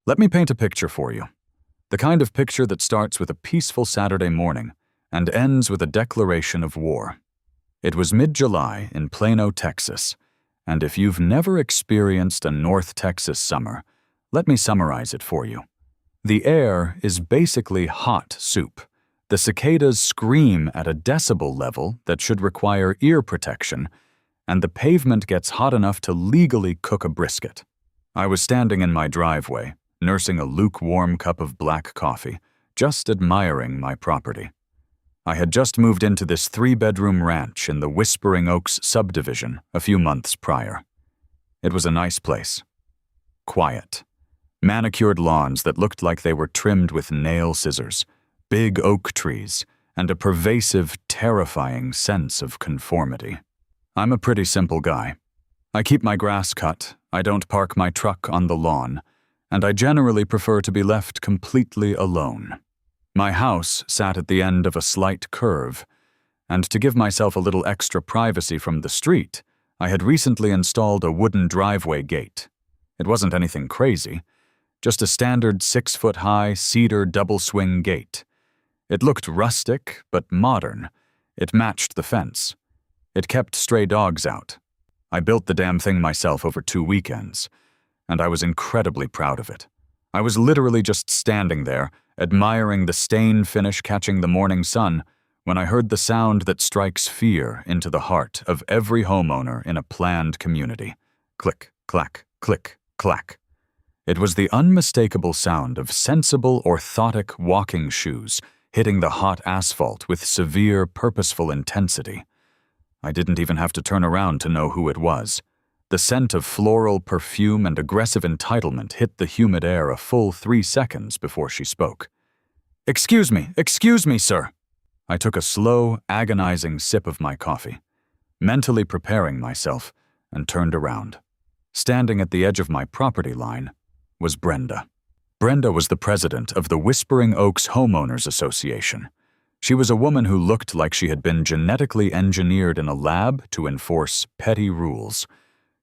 Let me paint a picture for you. The kind of picture that starts with a peaceful Saturday morning and ends with a declaration of war. It was mid-July in Plano, Texas, and if you've never experienced a North Texas summer, let me summarize it for you. The air is basically hot soup. The cicadas scream at a decibel level that should require ear protection, and the pavement gets hot enough to legally cook a brisket. I was standing in my driveway, nursing a lukewarm cup of black coffee, just admiring my property. I had just moved into this 3-bedroom ranch in the Whispering Oaks subdivision a few months prior. It was a nice place. Quiet. Manicured lawns that looked like they were trimmed with nail scissors, big oak trees, and a pervasive, terrifying sense of conformity. I'm a pretty simple guy. I keep my grass cut, I don't park my truck on the lawn, and I generally prefer to be left completely alone. My house sat at the end of a slight curve, and to give myself a little extra privacy from the street, I had recently installed a wooden driveway gate. It wasn't anything crazy, just a standard 6-foot-high cedar double-swing gate. It looked rustic, but modern. It matched the fence. It kept stray dogs out. I built the damn thing myself over 2 weekends, and I was incredibly proud of it. I was literally just standing there, admiring the stain finish catching the morning sun, when I heard the sound that strikes fear into the heart of every homeowner in a planned community. Click, clack, click, clack. It was the unmistakable sound of sensible orthotic walking shoes hitting the hot asphalt with severe, purposeful intensity. I didn't even have to turn around to know who it was. The scent of floral perfume and aggressive entitlement hit the humid air a full 3 seconds before she spoke. Excuse me, sir." I took a slow, agonizing sip of my coffee, mentally preparing myself, and turned around. Standing at the edge of my property line was Brenda. Brenda was the president of the Whispering Oaks Homeowners Association. She was a woman who looked like she had been genetically engineered in a lab to enforce petty rules.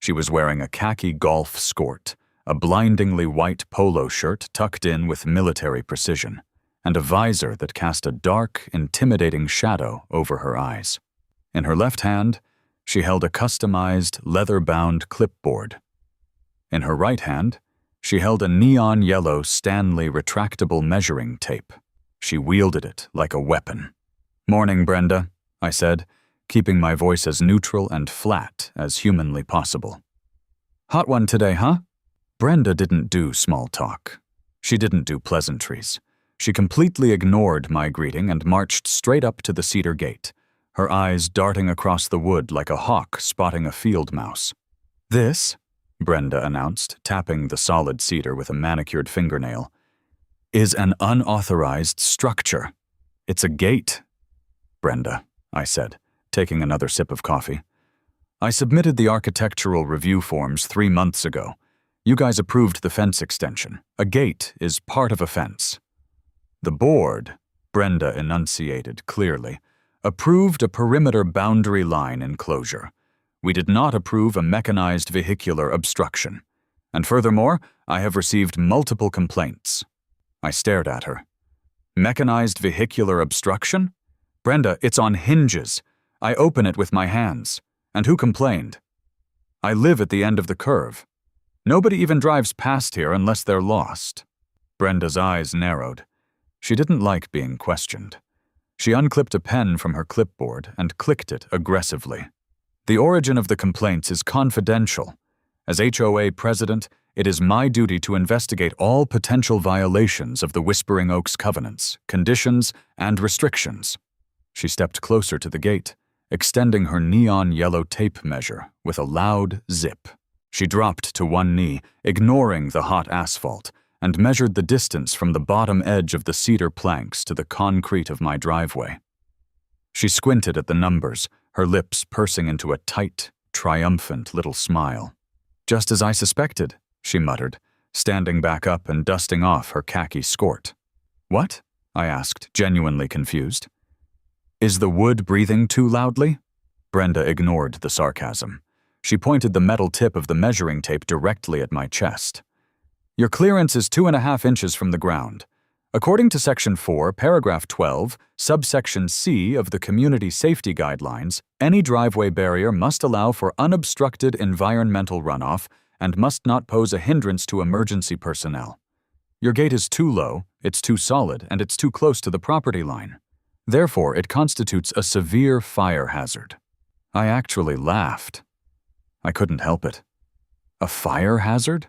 She was wearing a khaki golf skirt, a blindingly white polo shirt tucked in with military precision, and a visor that cast a dark, intimidating shadow over her eyes. In her left hand, she held a customized, leather-bound clipboard. In her right hand, she held a neon yellow Stanley retractable measuring tape. She wielded it like a weapon. "Morning, Brenda," I said, keeping my voice as neutral and flat as humanly possible. "Hot one today, huh?" Brenda didn't do small talk. She didn't do pleasantries. She completely ignored my greeting and marched straight up to the cedar gate, her eyes darting across the wood like a hawk spotting a field mouse. "This," Brenda announced, tapping the solid cedar with a manicured fingernail, "is an unauthorized structure. It's a gate." "Brenda," I said, taking another sip of coffee. "I submitted the architectural review forms 3 months ago. You guys approved the fence extension. A gate is part of a fence." "The board," Brenda enunciated clearly, "approved a perimeter boundary line enclosure. We did not approve a mechanized vehicular obstruction. And furthermore, I have received multiple complaints." I stared at her. "Mechanized vehicular obstruction? Brenda, it's on hinges. I open it with my hands. And who complained? I live at the end of the curve. Nobody even drives past here unless they're lost." Brenda's eyes narrowed. She didn't like being questioned. She unclipped a pen from her clipboard and clicked it aggressively. "The origin of the complaints is confidential. As HOA president, it is my duty to investigate all potential violations of the Whispering Oaks covenants, conditions, and restrictions." She stepped closer to the gate, extending her neon yellow tape measure with a loud zip. She dropped to one knee, ignoring the hot asphalt, and measured the distance from the bottom edge of the cedar planks to the concrete of my driveway. She squinted at the numbers, her lips pursing into a tight, triumphant little smile. "Just as I suspected," she muttered, standing back up and dusting off her khaki skirt. "What?" I asked, genuinely confused. "Is the wood breathing too loudly?" Brenda ignored the sarcasm. She pointed the metal tip of the measuring tape directly at my chest. Your clearance is 2.5 inches from the ground. According to Section 4, Paragraph 12, subsection C of the Community Safety Guidelines, any driveway barrier must allow for unobstructed environmental runoff and must not pose a hindrance to emergency personnel. Your gate is too low, it's too solid, and it's too close to the property line. Therefore, it constitutes a severe fire hazard. I actually laughed. I couldn't help it. A fire hazard?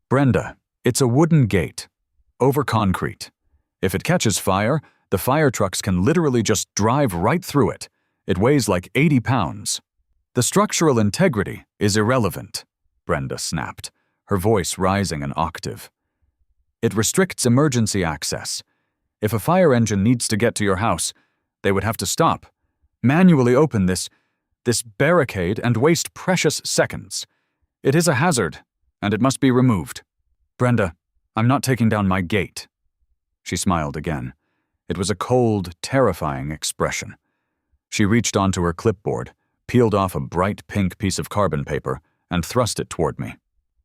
Brenda, it's a wooden gate, over concrete. If it catches fire, the fire trucks can literally just drive right through it. It weighs like 80 pounds. The structural integrity is irrelevant, Brenda snapped, her voice rising an octave. It restricts emergency access. If a fire engine needs to get to your house, they would have to stop, manually open this barricade and waste precious seconds. It is a hazard, and it must be removed. Brenda, I'm not taking down my gate. She smiled again. It was a cold, terrifying expression. She reached onto her clipboard, peeled off a bright pink piece of carbon paper, and thrust it toward me.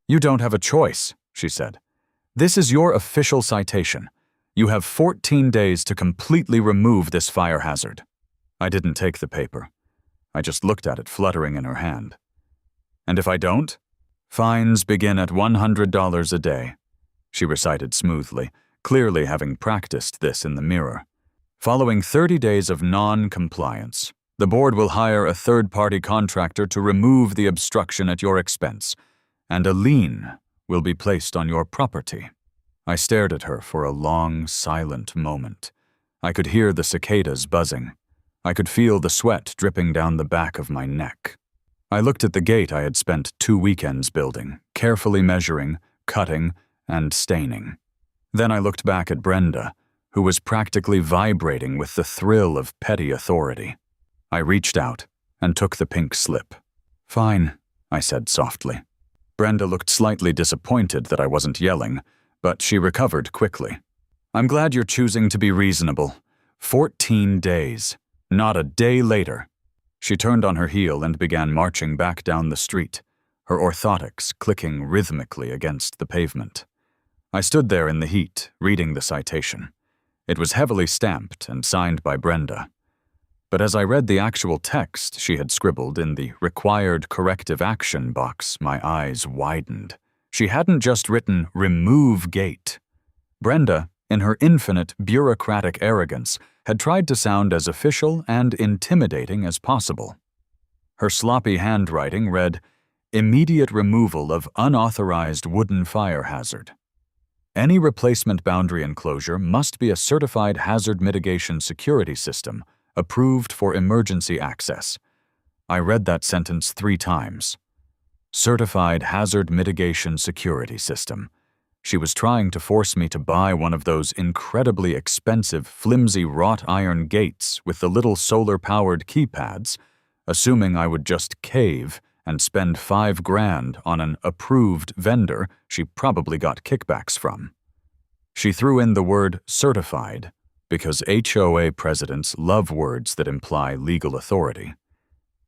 You don't have a choice, she said. This is your official citation. You have 14 days to completely remove this fire hazard. I didn't take the paper. I just looked at it fluttering in her hand. And if I don't? Fines begin at $100 a day, she recited smoothly, clearly having practiced this in the mirror. Following 30 days of non-compliance, the board will hire a third-party contractor to remove the obstruction at your expense, and a lien will be placed on your property. I stared at her for a long, silent moment. I could hear the cicadas buzzing. I could feel the sweat dripping down the back of my neck. I looked at the gate I had spent 2 weekends building, carefully measuring, cutting, and staining. Then I looked back at Brenda, who was practically vibrating with the thrill of petty authority. I reached out and took the pink slip. Fine, I said softly. Brenda looked slightly disappointed that I wasn't yelling, but she recovered quickly. I'm glad you're choosing to be reasonable. 14 days. Not a day later. She turned on her heel and began marching back down the street, her orthotics clicking rhythmically against the pavement. I stood there in the heat, reading the citation. It was heavily stamped and signed by Brenda. But as I read the actual text she had scribbled in the required corrective action box, my eyes widened. She hadn't just written, "remove gate." Brenda, in her infinite bureaucratic arrogance, had tried to sound as official and intimidating as possible. Her sloppy handwriting read, "Immediate removal of unauthorized wooden fire hazard. Any replacement boundary enclosure must be a certified hazard mitigation security system, approved for emergency access." I read that sentence 3 times. Certified hazard mitigation security system. She was trying to force me to buy one of those incredibly expensive, flimsy wrought iron gates with the little solar-powered keypads, assuming I would just cave and spend $5,000 on an approved vendor she probably got kickbacks from. She threw in the word certified, because HOA presidents love words that imply legal authority.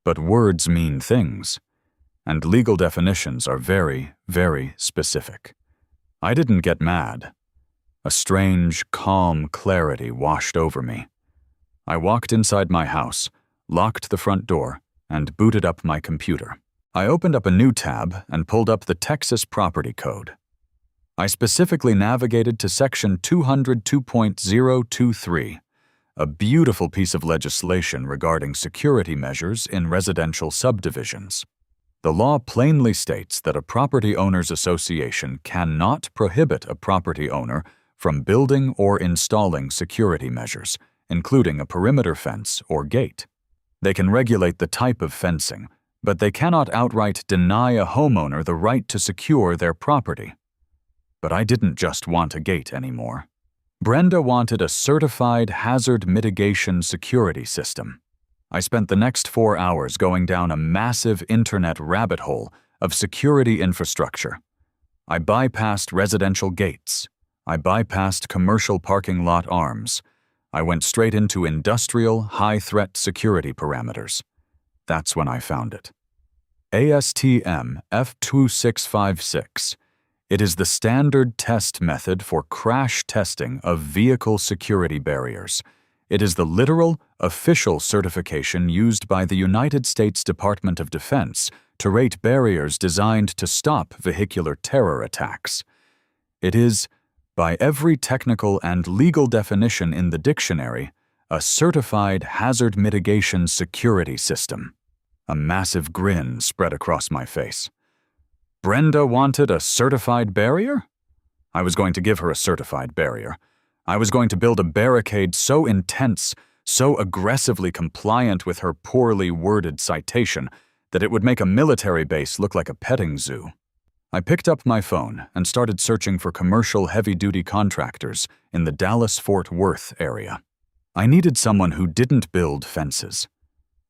But words mean things, and legal definitions are very, very specific. I didn't get mad. A strange, calm clarity washed over me. I walked inside my house, locked the front door, and booted up my computer. I opened up a new tab and pulled up the Texas Property Code. I specifically navigated to Section 202.023, a beautiful piece of legislation regarding security measures in residential subdivisions. The law plainly states that a property owners association cannot prohibit a property owner from building or installing security measures, including a perimeter fence or gate. They can regulate the type of fencing, but they cannot outright deny a homeowner the right to secure their property. But I didn't just want a gate anymore. Brenda wanted a certified hazard mitigation security system. I spent the next 4 hours going down a massive internet rabbit hole of security infrastructure. I bypassed residential gates. I bypassed commercial parking lot arms. I went straight into industrial, high-threat security parameters. That's when I found it. ASTM F2656, It is the standard test method for crash testing of vehicle security barriers. It is the literal, official certification used by the United States Department of Defense to rate barriers designed to stop vehicular terror attacks. It is, by every technical and legal definition in the dictionary, a certified hazard mitigation security system. A massive grin spread across my face. Brenda wanted a certified barrier? I was going to give her a certified barrier. I was going to build a barricade so intense, so aggressively compliant with her poorly worded citation, that it would make a military base look like a petting zoo. I picked up my phone and started searching for commercial heavy-duty contractors in the Dallas-Fort Worth area. I needed someone who didn't build fences.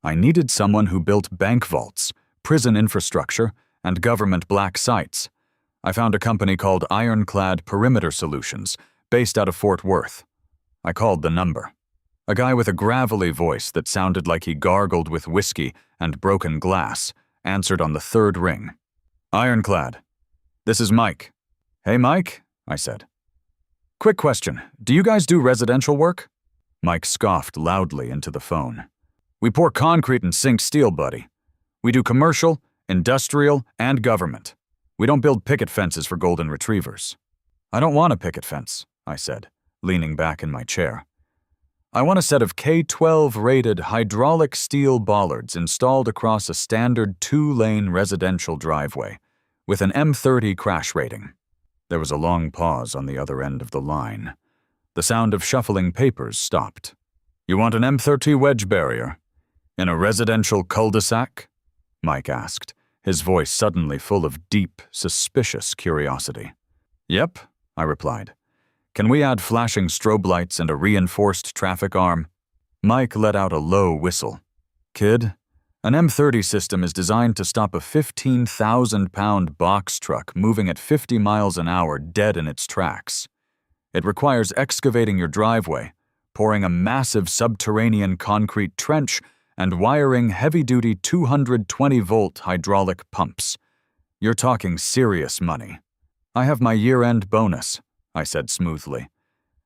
I needed someone who built bank vaults, prison infrastructure, and government black sites. I found a company called Ironclad Perimeter Solutions, based out of Fort Worth. I called the number. A guy with a gravelly voice that sounded like he gargled with whiskey and broken glass answered on the third ring. Ironclad. This is Mike. Hey, Mike, I said. Quick question. Do you guys do residential work? Mike scoffed loudly into the phone. We pour concrete and sink steel, buddy. We do commercial, industrial, and government. We don't build picket fences for golden retrievers. I don't want a picket fence, I said, leaning back in my chair. I want a set of K-12 rated hydraulic steel bollards installed across a standard 2-lane residential driveway, with an M30 crash rating. There was a long pause on the other end of the line. The sound of shuffling papers stopped. You want an M30 wedge barrier? In a residential cul-de-sac? Mike asked, his voice suddenly full of deep, suspicious curiosity. Yep, I replied. Can we add flashing strobe lights and a reinforced traffic arm? Mike let out a low whistle. Kid, an M30 system is designed to stop a 15,000-pound box truck moving at 50 miles an hour dead in its tracks. It requires excavating your driveway, pouring a massive subterranean concrete trench, and wiring heavy-duty 220-volt hydraulic pumps. You're talking serious money. I have my year-end bonus, I said smoothly,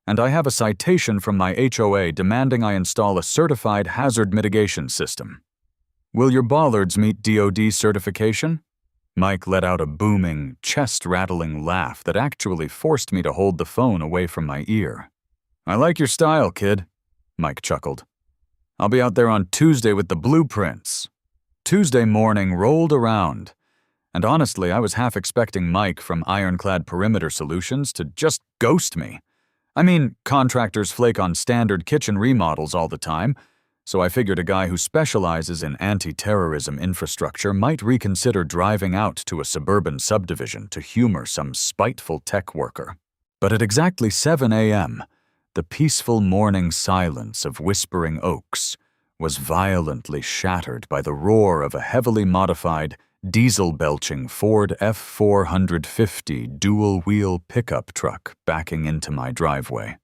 and I have a citation from my HOA demanding I install a certified hazard mitigation system. Will your bollards meet DoD certification? Mike let out a booming, chest-rattling laugh that actually forced me to hold the phone away from my ear. I like your style, kid, Mike chuckled. I'll be out there on Tuesday with the blueprints. Tuesday morning rolled around, and honestly, I was half expecting Mike from Ironclad Perimeter Solutions to just ghost me. I mean, contractors flake on standard kitchen remodels all the time, so I figured a guy who specializes in anti-terrorism infrastructure might reconsider driving out to a suburban subdivision to humor some spiteful tech worker. But at exactly 7 a.m., the peaceful morning silence of Whispering Oaks was violently shattered by the roar of a heavily modified, diesel-belching Ford F450 dual-wheel pickup truck backing into my driveway.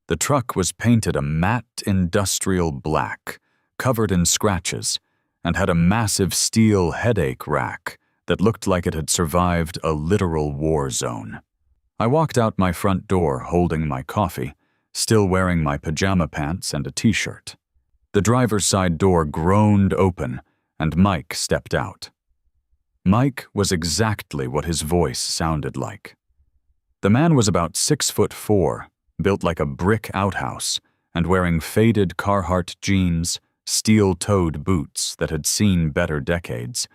The truck was painted a matte industrial black, covered in scratches, and had a massive steel headache rack that looked like it had survived a literal war zone. I walked out my front door holding my coffee, still wearing my pajama pants and a t-shirt. The driver's side door groaned open, and Mike stepped out. Mike was exactly what his voice sounded like. The man was about 6'4", built like a brick outhouse, and wearing faded Carhartt jeans, steel-toed boots that had seen better decades,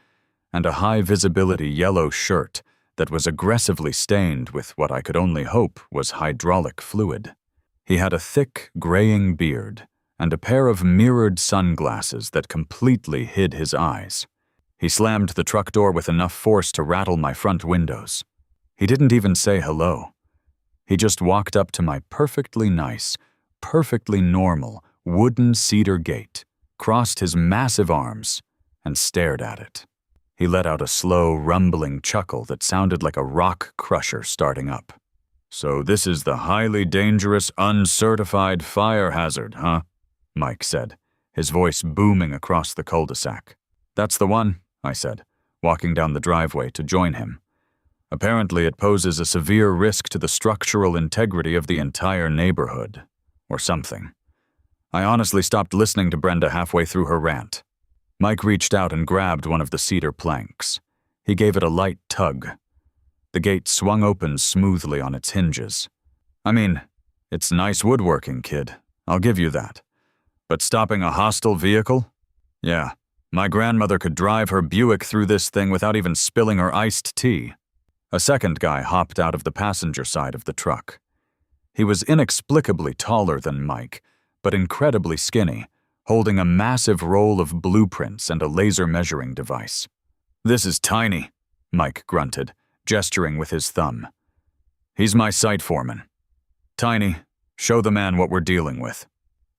and a high-visibility yellow shirt that was aggressively stained with what I could only hope was hydraulic fluid. He had a thick, graying beard and a pair of mirrored sunglasses that completely hid his eyes. He slammed the truck door with enough force to rattle my front windows. He didn't even say hello. He just walked up to my perfectly nice, perfectly normal wooden cedar gate, crossed his massive arms, and stared at it. He let out a slow, rumbling chuckle that sounded like a rock crusher starting up. So this is the highly dangerous, uncertified fire hazard, huh? Mike said, his voice booming across the cul-de-sac. That's the one, I said, walking down the driveway to join him. Apparently, it poses a severe risk to the structural integrity of the entire neighborhood, or something. I honestly stopped listening to Brenda halfway through her rant. Mike reached out and grabbed one of the cedar planks. He gave it a light tug. The gate swung open smoothly on its hinges. I mean, it's nice woodworking, kid. I'll give you that. But stopping a hostile vehicle? Yeah, my grandmother could drive her Buick through this thing without even spilling her iced tea. A second guy hopped out of the passenger side of the truck. He was inexplicably taller than Mike, but incredibly skinny, holding a massive roll of blueprints and a laser measuring device. "This is Tiny," Mike grunted, gesturing with his thumb. "He's my site foreman. Tiny, show the man what we're dealing with."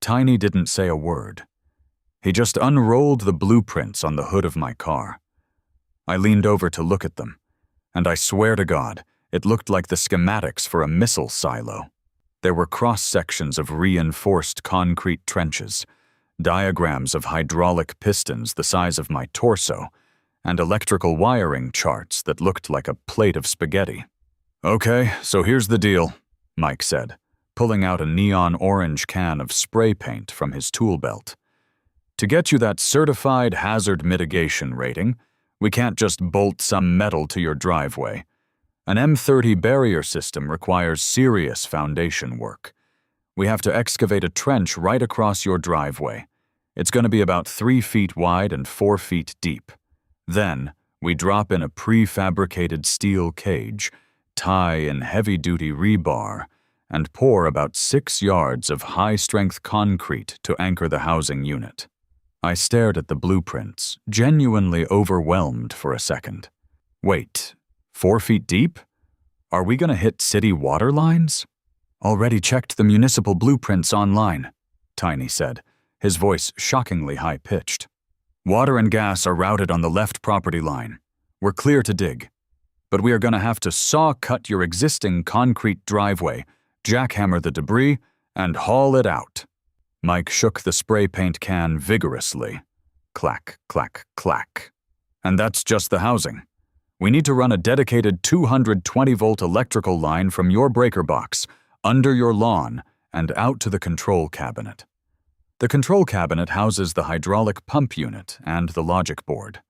Tiny didn't say a word. He just unrolled the blueprints on the hood of my car. I leaned over to look at them, and I swear to God, it looked like the schematics for a missile silo. There were cross-sections of reinforced concrete trenches, diagrams of hydraulic pistons the size of my torso, and electrical wiring charts that looked like a plate of spaghetti. "Okay, so here's the deal," Mike said, pulling out a neon orange can of spray paint from his tool belt. "To get you that certified hazard mitigation rating, we can't just bolt some metal to your driveway. An M30 barrier system requires serious foundation work. We have to excavate a trench right across your driveway. It's going to be about 3 feet wide and 4 feet deep. Then, we drop in a prefabricated steel cage, tie in heavy-duty rebar, and pour about 6 yards of high-strength concrete to anchor the housing unit." I stared at the blueprints, genuinely overwhelmed for a second. "Wait, 4 feet deep? Are we going to hit city water lines?" "Already checked the municipal blueprints online," Tiny said, his voice shockingly high-pitched. "Water and gas are routed on the left property line. We're clear to dig. But we are going to have to saw-cut your existing concrete driveway, jackhammer the debris, and haul it out." Mike shook the spray paint can vigorously. Clack, clack, clack. "And that's just the housing. We need to run a dedicated 220-volt electrical line from your breaker box, under your lawn, and out to the control cabinet. The control cabinet houses the hydraulic pump unit and the logic board.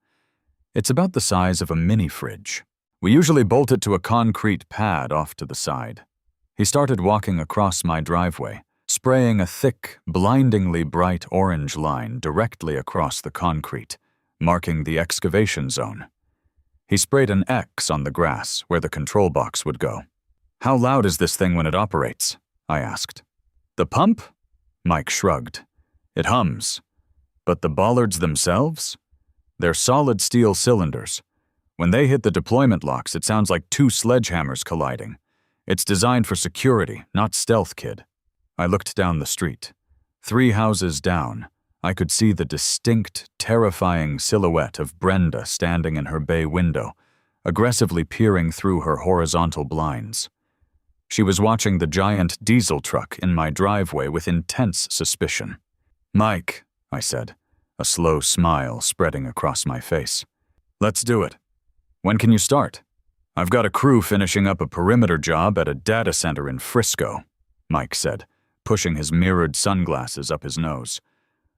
It's about the size of a mini-fridge. We usually bolt it to a concrete pad off to the side." He started walking across my driveway, spraying a thick, blindingly bright orange line directly across the concrete, marking the excavation zone. He sprayed an X on the grass where the control box would go. "How loud is this thing when it operates?" I asked. "The pump?" Mike shrugged. "It hums. But the bollards themselves? They're solid steel cylinders. When they hit the deployment locks, it sounds like 2 sledgehammers colliding. It's designed for security, not stealth, kid." I looked down the street. 3 houses down, I could see the distinct, terrifying silhouette of Brenda standing in her bay window, aggressively peering through her horizontal blinds. She was watching the giant diesel truck in my driveway with intense suspicion. "Mike," I said, a slow smile spreading across my face. "Let's do it. When can you start?" "I've got a crew finishing up a perimeter job at a data center in Frisco," Mike said, pushing his mirrored sunglasses up his nose.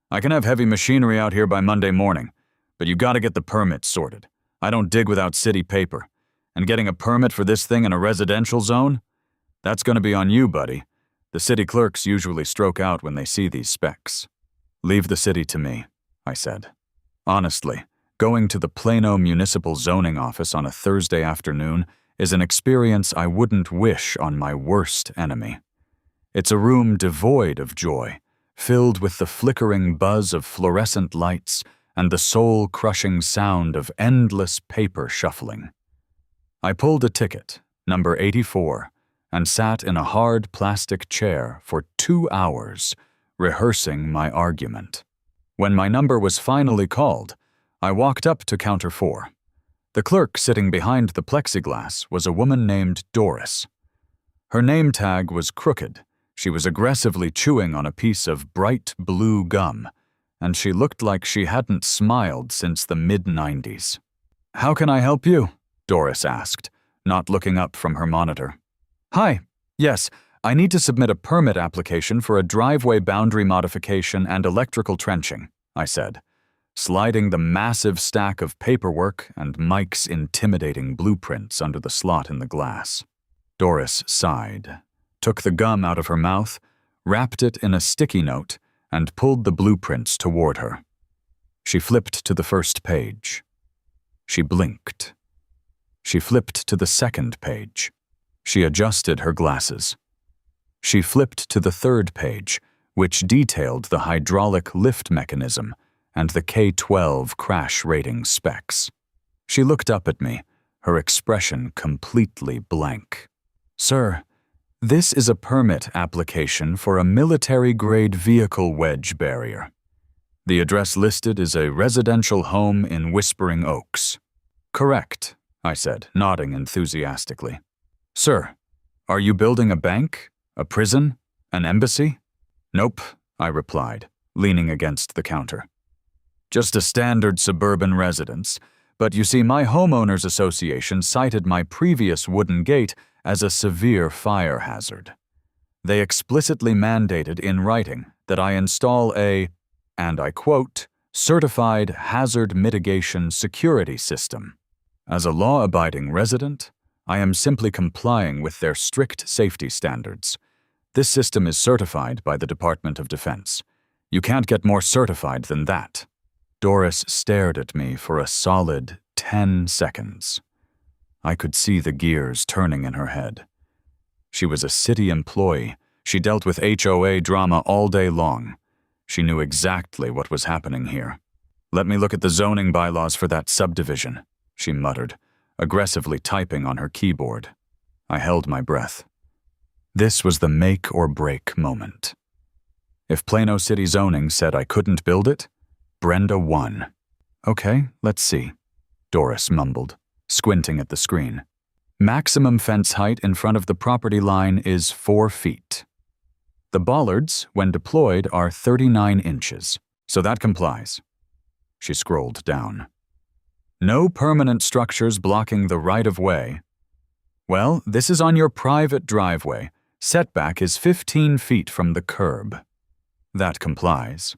"I can have heavy machinery out here by Monday morning, but you gotta get the permit sorted. I don't dig without city paper. And getting a permit for this thing in a residential zone? That's gonna be on you, buddy. The city clerks usually stroke out when they see these specs." "Leave the city to me," I said. Honestly, going to the Plano Municipal Zoning Office on a Thursday afternoon is an experience I wouldn't wish on my worst enemy. It's a room devoid of joy, filled with the flickering buzz of fluorescent lights and the soul-crushing sound of endless paper shuffling. I pulled a ticket, number 84, and sat in a hard plastic chair for 2 hours, rehearsing my argument. When my number was finally called, I walked up to counter 4. The clerk sitting behind the plexiglass was a woman named Doris. Her name tag was crooked. She was aggressively chewing on a piece of bright blue gum, and she looked like she hadn't smiled since the mid-90s. "How can I help you?" Doris asked, not looking up from her monitor. Hi, yes, I need to submit a permit application for a driveway boundary modification and electrical trenching, I said, sliding the massive stack of paperwork and Mike's intimidating blueprints under the slot in the glass. Doris sighed, took the gum out of her mouth, wrapped it in a sticky note, and pulled the blueprints toward her. She flipped to the first page. She blinked. She flipped to the second page. She adjusted her glasses. She flipped to the third page, which detailed the hydraulic lift mechanism and the K-12 crash rating specs. She looked up at me, her expression completely blank. Sir, this is a permit application for a military-grade vehicle wedge barrier. The address listed is a residential home in Whispering Oaks. Correct, I said, nodding enthusiastically. Sir, are you building a bank, a prison, an embassy? Nope, I replied, leaning against the counter. Just a standard suburban residence, but you see, my homeowners association cited my previous wooden gate as a severe fire hazard. They explicitly mandated in writing that I install a, and I quote, certified hazard mitigation security system. As a law-abiding resident, I am simply complying with their strict safety standards. This system is certified by the Department of Defense. You can't get more certified than that. Doris stared at me for a solid 10 seconds. I could see the gears turning in her head. She was a city employee. She dealt with HOA drama all day long. She knew exactly what was happening here. Let me look at the zoning bylaws for that subdivision, she muttered, aggressively typing on her keyboard. I held my breath. This was the make or break moment. If Plano City zoning said I couldn't build it, Brenda won. Okay, let's see, Doris mumbled, squinting at the screen. Maximum fence height in front of the property line is 4 feet. The bollards, when deployed, are 39 inches, so that complies. She scrolled down. No permanent structures blocking the right-of-way. Well, this is on your private driveway. Setback is 15 feet from the curb. That complies.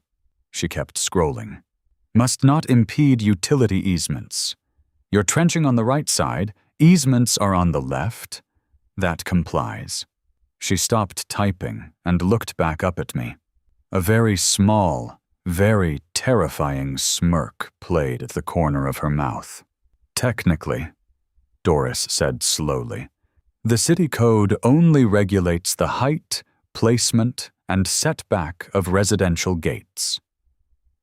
She kept scrolling. Must not impede utility easements. You're trenching on the right side, easements are on the left. That complies. She stopped typing and looked back up at me. A very small, very terrifying smirk played at the corner of her mouth. Technically, Doris said slowly, the city code only regulates the height, placement, and setback of residential gates.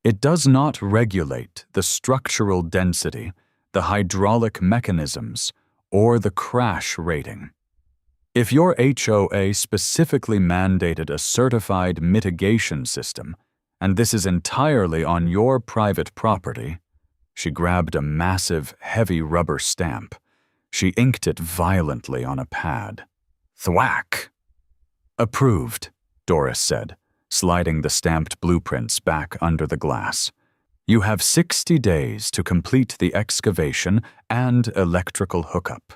It does not regulate the structural density, the hydraulic mechanisms, or the crash rating. If your HOA specifically mandated a certified mitigation system, and this is entirely on your private property, she grabbed a massive, heavy rubber stamp. She inked it violently on a pad. Thwack! Approved, Doris said, sliding the stamped blueprints back under the glass. You have 60 days to complete the excavation and electrical hookup.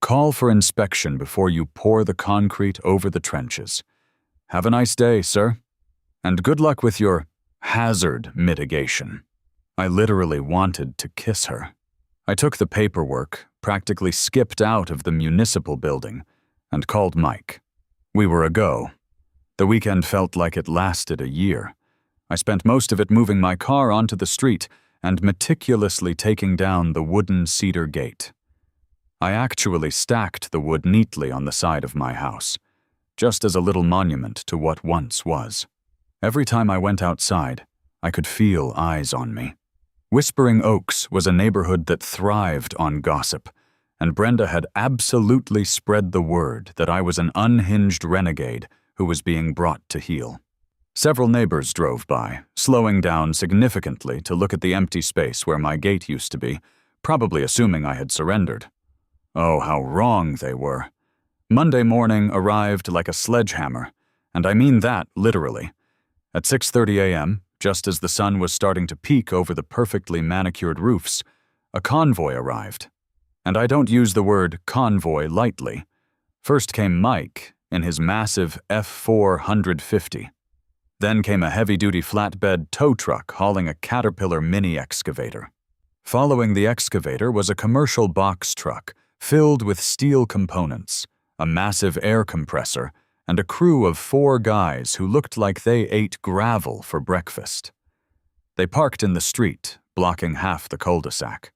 Call for inspection before you pour the concrete over the trenches. Have a nice day, sir. And good luck with your hazard mitigation. I literally wanted to kiss her. I took the paperwork, practically skipped out of the municipal building, and called Mike. We were a go. The weekend felt like it lasted a year. I spent most of it moving my car onto the street and meticulously taking down the wooden cedar gate. I actually stacked the wood neatly on the side of my house, just as a little monument to what once was. Every time I went outside, I could feel eyes on me. Whispering Oaks was a neighborhood that thrived on gossip, and Brenda had absolutely spread the word that I was an unhinged renegade who was being brought to heel. Several neighbors drove by, slowing down significantly to look at the empty space where my gate used to be, probably assuming I had surrendered. Oh, how wrong they were. Monday morning arrived like a sledgehammer, and I mean that literally. At 6:30 a.m., just as the sun was starting to peek over the perfectly manicured roofs, a convoy arrived. And I don't use the word convoy lightly. First came Mike in his massive F450. Then came a heavy-duty flatbed tow truck hauling a Caterpillar mini excavator. Following the excavator was a commercial box truck filled with steel components, a massive air compressor, and a crew of 4 guys who looked like they ate gravel for breakfast. They parked in the street, blocking half the cul-de-sac.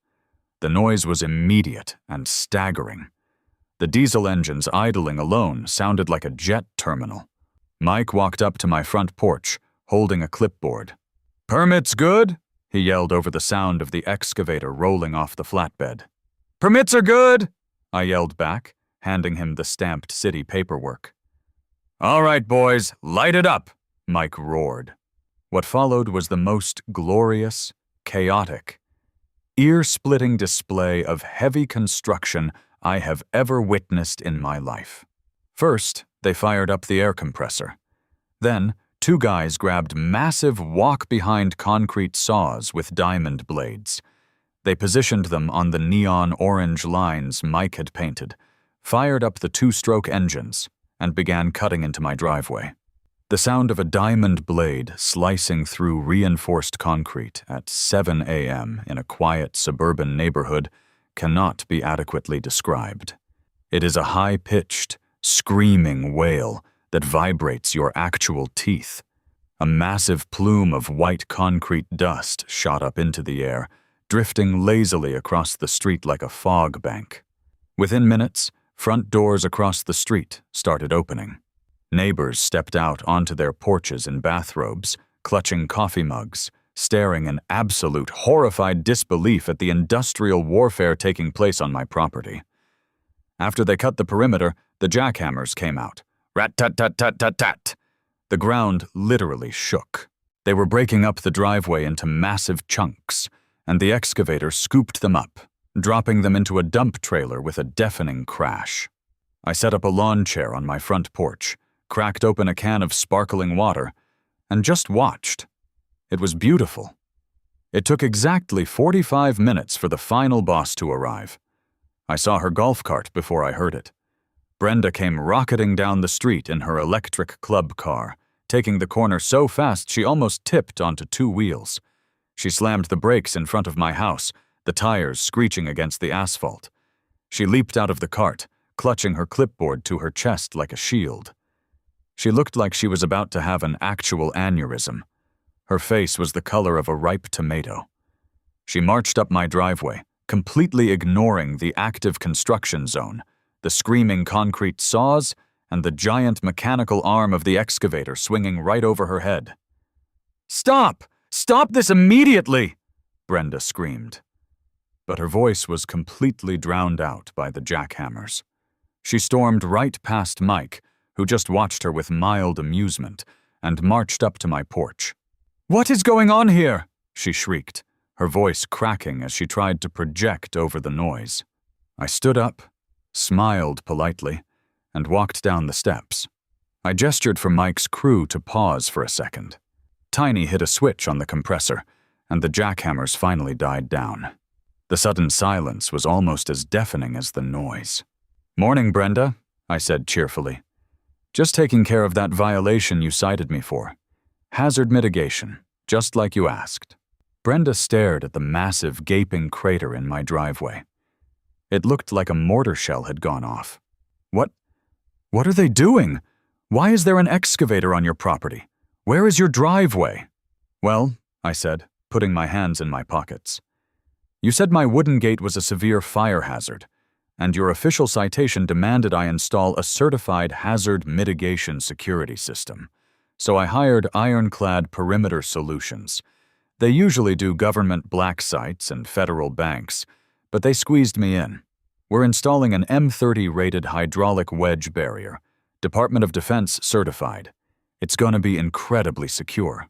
The noise was immediate and staggering. The diesel engines idling alone sounded like a jet terminal. Mike walked up to my front porch, holding a clipboard. "Permits good?" he yelled over the sound of the excavator rolling off the flatbed. "Permits are good," I yelled back, handing him the stamped city paperwork. "All right, boys, light it up," Mike roared. What followed was the most glorious, chaotic, ear-splitting display of heavy construction I have ever witnessed in my life. First, they fired up the air compressor. Then, 2 guys grabbed massive walk-behind concrete saws with diamond blades. They positioned them on the neon orange lines Mike had painted, fired up the 2-stroke engines, and began cutting into my driveway. The sound of a diamond blade slicing through reinforced concrete at 7 a.m. in a quiet suburban neighborhood cannot be adequately described. It is a high-pitched, screaming wail that vibrates your actual teeth. A massive plume of white concrete dust shot up into the air, drifting lazily across the street like a fog bank. Within minutes, front doors across the street started opening. Neighbors stepped out onto their porches in bathrobes, clutching coffee mugs, staring in absolute horrified disbelief at the industrial warfare taking place on my property. After they cut the perimeter, the jackhammers came out. Rat-tat-tat-tat-tat-tat. The ground literally shook. They were breaking up the driveway into massive chunks, and the excavator scooped them up, dropping them into a dump trailer with a deafening crash. I set up a lawn chair on my front porch, cracked open a can of sparkling water, and just watched. It was beautiful. It took exactly 45 minutes for the final boss to arrive. I saw her golf cart before I heard it. Brenda came rocketing down the street in her electric club car, taking the corner so fast she almost tipped onto 2 wheels. She slammed the brakes in front of my house, the tires screeching against the asphalt. She leaped out of the cart, clutching her clipboard to her chest like a shield. She looked like she was about to have an actual aneurysm. Her face was the color of a ripe tomato. She marched up my driveway, completely ignoring the active construction zone, the screaming concrete saws, and the giant mechanical arm of the excavator swinging right over her head. "Stop! Stop this immediately!" Brenda screamed. But her voice was completely drowned out by the jackhammers. She stormed right past Mike, who just watched her with mild amusement, and marched up to my porch. "What is going on here?" she shrieked, her voice cracking as she tried to project over the noise. I stood up, smiled politely, and walked down the steps. I gestured for Mike's crew to pause for a second. Tiny hit a switch on the compressor, and the jackhammers finally died down. The sudden silence was almost as deafening as the noise. "Morning, Brenda," I said cheerfully. "Just taking care of that violation you cited me for. Hazard mitigation, just like you asked." Brenda stared at the massive, gaping crater in my driveway. It looked like a mortar shell had gone off. What are they doing? Why is there an excavator on your property? Where is your driveway?" "Well," I said, putting my hands in my pockets. "You said my wooden gate was a severe fire hazard, and your official citation demanded I install a certified hazard mitigation security system. So I hired Ironclad Perimeter Solutions. They usually do government black sites and federal banks, but they squeezed me in. We're installing an M30 rated hydraulic wedge barrier, Department of Defense certified. It's going to be incredibly secure."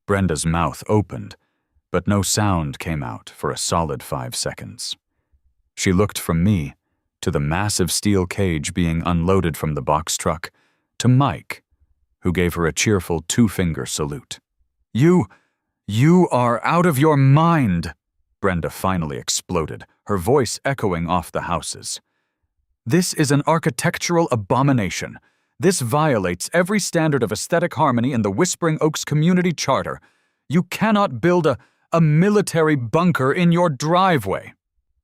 Brenda's mouth opened, but no sound came out for a solid 5 seconds. She looked from me to the massive steel cage being unloaded from the box truck, to Mike, who gave her a cheerful 2-finger salute. You are out of your mind," Brenda finally exploded, her voice echoing off the houses. "This is an architectural abomination. This violates every standard of aesthetic harmony in the Whispering Oaks Community Charter. You cannot build a military bunker in your driveway."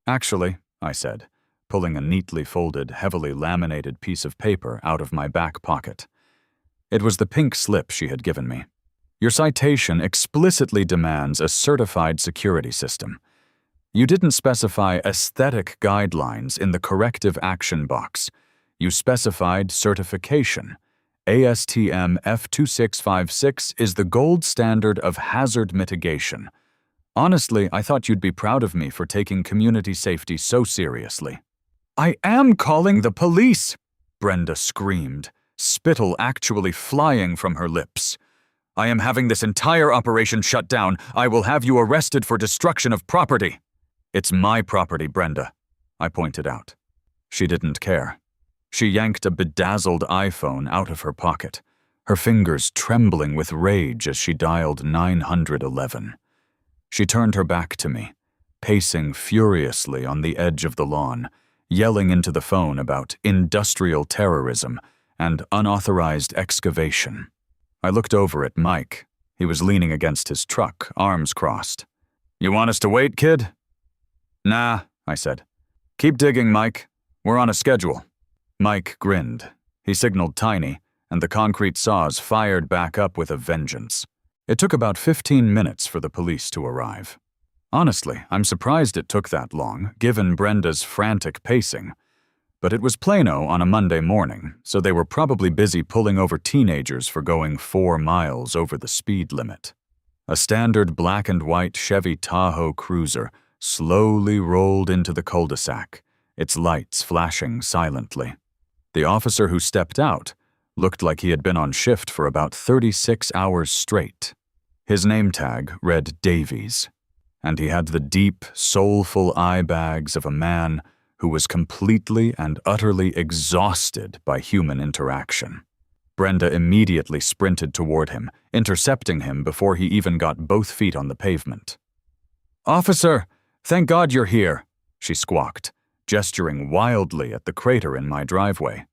"Actually," I said, pulling a neatly folded, heavily laminated piece of paper out of my back pocket. It was the pink slip she had given me. "Your citation explicitly demands a certified security system. You didn't specify aesthetic guidelines in the corrective action box. You specified certification. ASTM F2656 is the gold standard of hazard mitigation. Honestly, I thought you'd be proud of me for taking community safety so seriously." "I am calling the police!" Brenda screamed, spittle actually flying from her lips. "I am having this entire operation shut down. I will have you arrested for destruction of property." "It's my property, Brenda," I pointed out. She didn't care. She yanked a bedazzled iPhone out of her pocket, her fingers trembling with rage as she dialed 911. She turned her back to me, pacing furiously on the edge of the lawn, yelling into the phone about industrial terrorism and unauthorized excavation. I looked over at Mike. He was leaning against his truck, arms crossed. "You want us to wait, kid?" "Nah," I said. "Keep digging, Mike. We're on a schedule." Mike grinned. He signaled Tiny, and the concrete saws fired back up with a vengeance. It took about 15 minutes for the police to arrive. Honestly, I'm surprised it took that long, given Brenda's frantic pacing. But it was Plano on a Monday morning, so they were probably busy pulling over teenagers for going 4 miles over the speed limit. A standard black and white Chevy Tahoe Cruiser slowly rolled into the cul-de-sac, its lights flashing silently. The officer who stepped out looked like he had been on shift for about 36 hours straight. His name tag read Davies, and he had the deep, soulful eye bags of a man who was completely and utterly exhausted by human interaction. Brenda immediately sprinted toward him, intercepting him before he even got both feet on the pavement. "Officer, thank God you're here," she squawked, gesturing wildly at the crater in my driveway.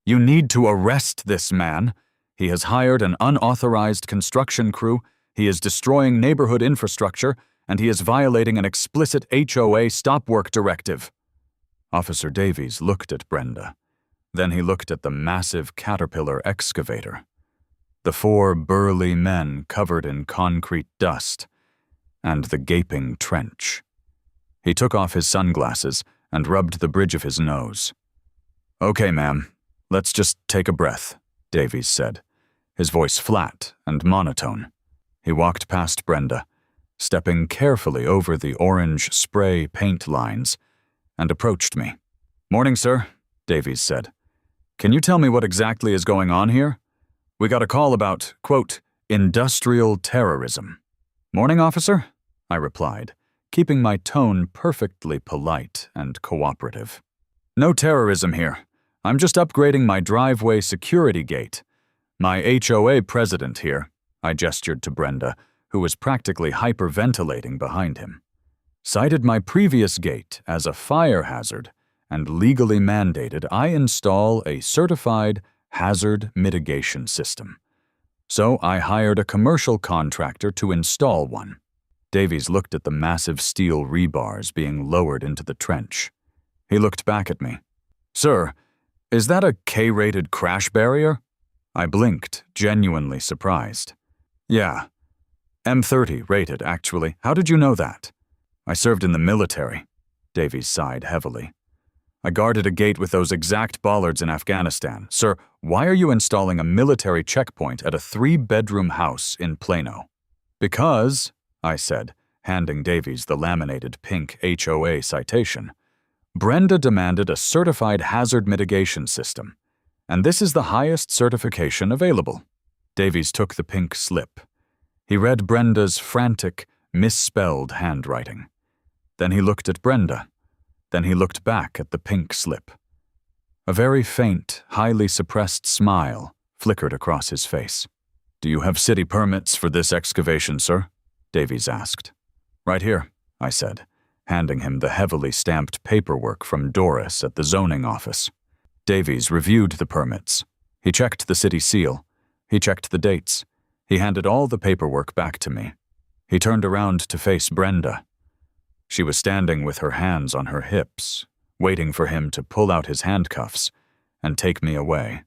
"You need to arrest this man. He has hired an unauthorized construction crew, he is destroying neighborhood infrastructure, and he is violating an explicit HOA stop work directive." Officer Davies looked at Brenda. Then he looked at the massive Caterpillar excavator. The 4 burly men covered in concrete dust, and the gaping trench. He took off his sunglasses and rubbed the bridge of his nose. "Okay, ma'am, let's just take a breath," Davies said, his voice flat and monotone. He walked past Brenda, stepping carefully over the orange spray paint lines, and approached me. "Morning, sir," Davies said. "Can you tell me what exactly is going on here? We got a call about, quote, industrial terrorism." "Morning, officer," I replied, keeping my tone perfectly polite and cooperative. "No terrorism here. I'm just upgrading my driveway security gate. My HOA president here," I gestured to Brenda, who was practically hyperventilating behind him, "cited my previous gate as a fire hazard and legally mandated I install a certified hazard mitigation system. So I hired a commercial contractor to install one." Davies looked at the massive steel rebars being lowered into the trench. He looked back at me. "Sir, is that a K-rated crash barrier?" I blinked, genuinely surprised. "Yeah. M30 rated, actually. How did you know that?" "I served in the military." Davies sighed heavily. "I guarded a gate with those exact bollards in Afghanistan. Sir, why are you installing a military checkpoint at a 3-bedroom house in Plano?" "Because," I said, handing Davies the laminated pink HOA citation, "Brenda demanded a certified hazard mitigation system, and this is the highest certification available." Davies took the pink slip. He read Brenda's frantic, misspelled handwriting. Then he looked at Brenda. Then he looked back at the pink slip. A very faint, highly suppressed smile flickered across his face. "Do you have city permits for this excavation, sir?" Davies asked. "Right here," I said, handing him the heavily stamped paperwork from Doris at the zoning office. Davies reviewed the permits. He checked the city seal. He checked the dates. He handed all the paperwork back to me. He turned around to face Brenda. She was standing with her hands on her hips, waiting for him to pull out his handcuffs and take me away.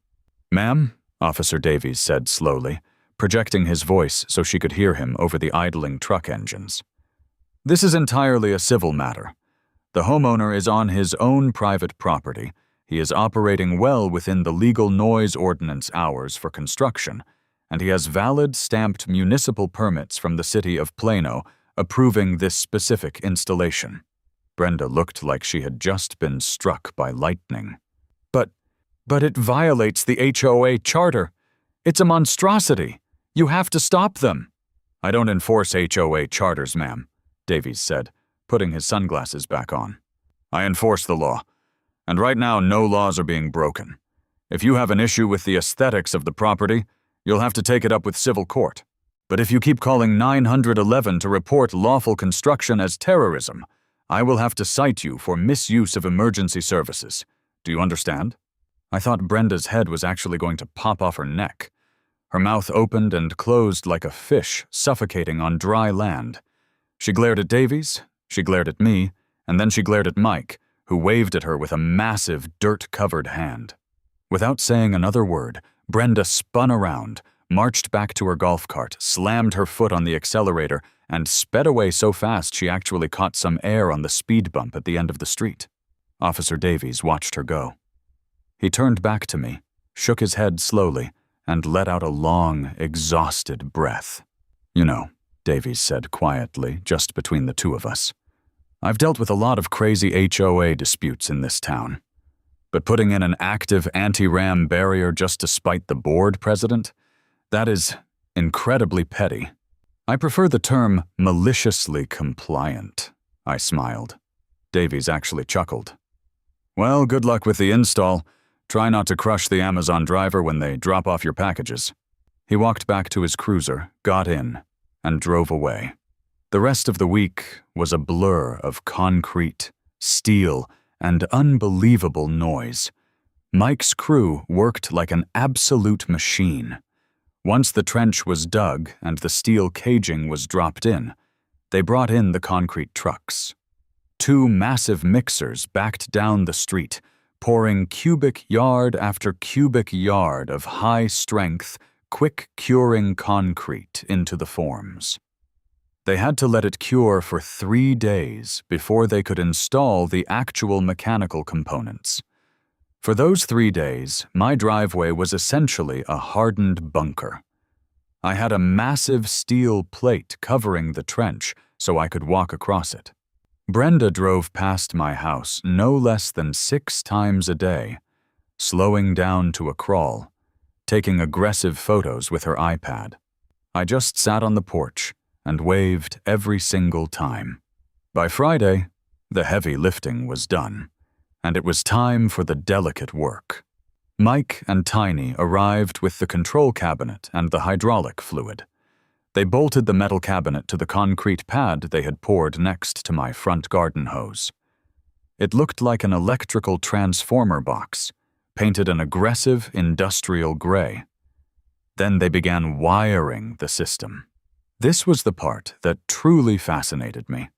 "Ma'am," Officer Davies said slowly, projecting his voice so she could hear him over the idling truck engines. "This is entirely a civil matter. The homeowner is on his own private property. He is operating well within the legal noise ordinance hours for construction, and he has valid stamped municipal permits from the city of Plano approving this specific installation." Brenda looked like she had just been struck by lightning. But it violates the HOA charter. It's a monstrosity. You have to stop them." "I don't enforce HOA charters, ma'am," Davies said, putting his sunglasses back on. "I enforce the law. And right now, no laws are being broken. If you have an issue with the aesthetics of the property, you'll have to take it up with civil court. But if you keep calling 911 to report lawful construction as terrorism, I will have to cite you for misuse of emergency services. Do you understand?" I thought Brenda's head was actually going to pop off her neck. Her mouth opened and closed like a fish suffocating on dry land. She glared at Davies, she glared at me, and then she glared at Mike, who waved at her with a massive, dirt-covered hand. Without saying another word, Brenda spun around, marched back to her golf cart, slammed her foot on the accelerator, and sped away so fast she actually caught some air on the speed bump at the end of the street. Officer Davies watched her go. He turned back to me, shook his head slowly, and let out a long, exhausted breath. "You know," Davies said quietly, just between the two of us, "I've dealt with a lot of crazy HOA disputes in this town. But putting in an active anti-ram barrier just to spite the board president? That is incredibly petty. I prefer the term maliciously compliant." I smiled. Davies actually chuckled. "Well, good luck with the install. Try not to crush the Amazon driver when they drop off your packages." He walked back to his cruiser, got in, and drove away. The rest of the week was a blur of concrete, steel, and unbelievable noise. Mike's crew worked like an absolute machine. Once the trench was dug and the steel caging was dropped in, they brought in the concrete trucks. 2 massive mixers backed down the street, pouring cubic yard after cubic yard of high-strength, quick-curing concrete into the forms. They had to let it cure for 3 days before they could install the actual mechanical components. For those 3 days, my driveway was essentially a hardened bunker. I had a massive steel plate covering the trench so I could walk across it. Brenda drove past my house no less than 6 times a day, slowing down to a crawl, taking aggressive photos with her iPad. I just sat on the porch and waved every single time. By Friday, the heavy lifting was done, and it was time for the delicate work. Mike and Tiny arrived with the control cabinet and the hydraulic fluid. They bolted the metal cabinet to the concrete pad they had poured next to my front garden hose. It looked like an electrical transformer box, painted an aggressive industrial gray. Then they began wiring the system. This was the part that truly fascinated me.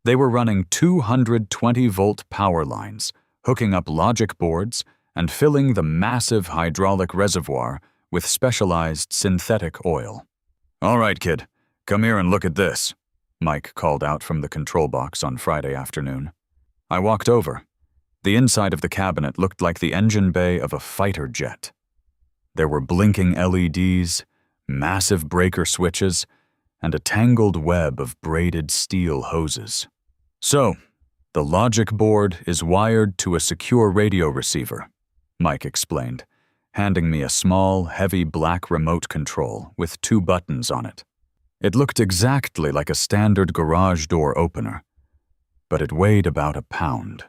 They were running 220-volt power lines, hooking up logic boards, and filling the massive hydraulic reservoir with specialized synthetic oil. "All right, kid, come here and look at this," Mike called out from the control box on Friday afternoon. I walked over. The inside of the cabinet looked like the engine bay of a fighter jet. There were blinking LEDs, massive breaker switches, and a tangled web of braided steel hoses. "So, the logic board is wired to a secure radio receiver," Mike explained, handing me a small, heavy black remote control with 2 buttons on it. It looked exactly like a standard garage door opener, but it weighed about a pound.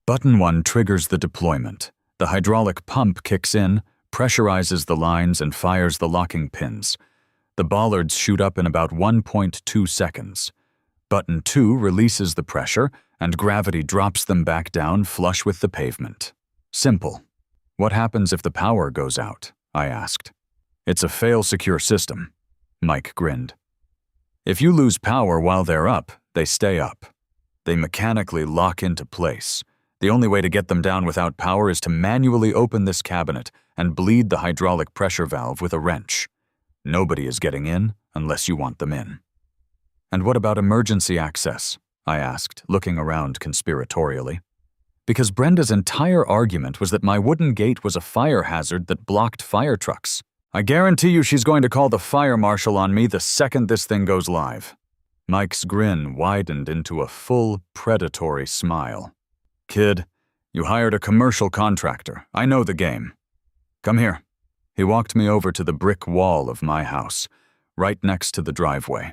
Button 1 triggers the deployment. The hydraulic pump kicks in, pressurizes the lines, and fires the locking pins. The bollards shoot up in about 1.2 seconds. Button 2 releases the pressure, and gravity drops them back down flush with the pavement. Simple. What happens if the power goes out? I asked. It's a fail-secure system. Mike grinned. If you lose power while they're up, they stay up. They mechanically lock into place. The only way to get them down without power is to manually open this cabinet and bleed the hydraulic pressure valve with a wrench. Nobody is getting in unless you want them in. And what about emergency access? I asked, looking around conspiratorially. Because Brenda's entire argument was that my wooden gate was a fire hazard that blocked fire trucks. I guarantee you she's going to call the fire marshal on me the second this thing goes live. Mike's grin widened into a full, predatory smile. Kid, you hired a commercial contractor. I know the game. Come here. He walked me over to the brick wall of my house, right next to the driveway.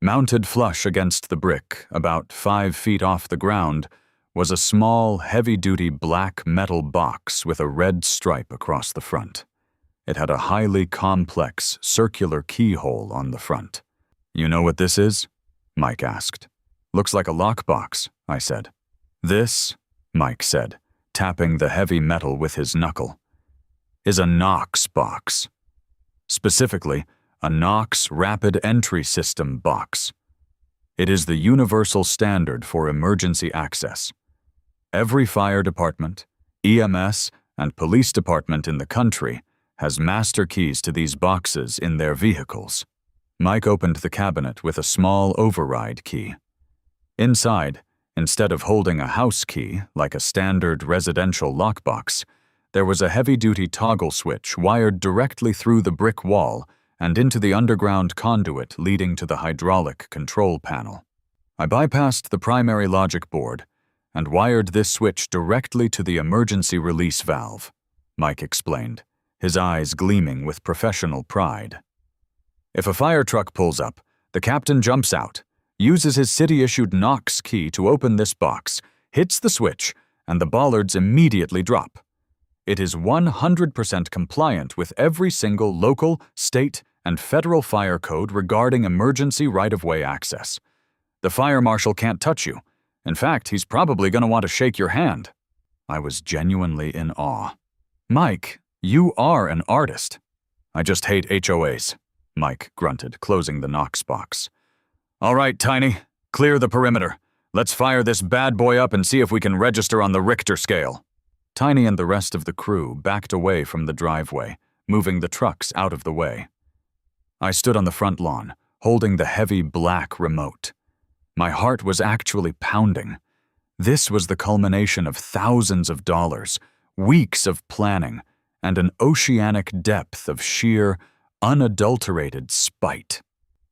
Mounted flush against the brick, about 5 feet off the ground, was a small, heavy-duty black metal box with a red stripe across the front. It had a highly complex, circular keyhole on the front. You know what this is? Mike asked. Looks like a lockbox, I said. This, Mike said, tapping the heavy metal with his knuckle, is a Knox box. Specifically, a Knox Rapid Entry System box. It is the universal standard for emergency access. Every fire department, EMS, and police department in the country has master keys to these boxes in their vehicles. Mike opened the cabinet with a small override key. Inside, instead of holding a house key like a standard residential lockbox, there was a heavy-duty toggle switch wired directly through the brick wall and into the underground conduit leading to the hydraulic control panel. I bypassed the primary logic board and wired this switch directly to the emergency release valve, Mike explained, his eyes gleaming with professional pride. If a fire truck pulls up, the captain jumps out, uses his city-issued Knox key to open this box, hits the switch, and the bollards immediately drop. It is 100% compliant with every single local, state, and federal fire code regarding emergency right-of-way access. The fire marshal can't touch you. In fact, he's probably going to want to shake your hand. I was genuinely in awe. Mike, you are an artist. I just hate HOAs, Mike grunted, closing the Knox box. All right, Tiny, clear the perimeter. Let's fire this bad boy up and see if we can register on the Richter scale. Tiny and the rest of the crew backed away from the driveway, moving the trucks out of the way. I stood on the front lawn, holding the heavy black remote. My heart was actually pounding. This was the culmination of thousands of dollars, weeks of planning, and an oceanic depth of sheer, unadulterated spite.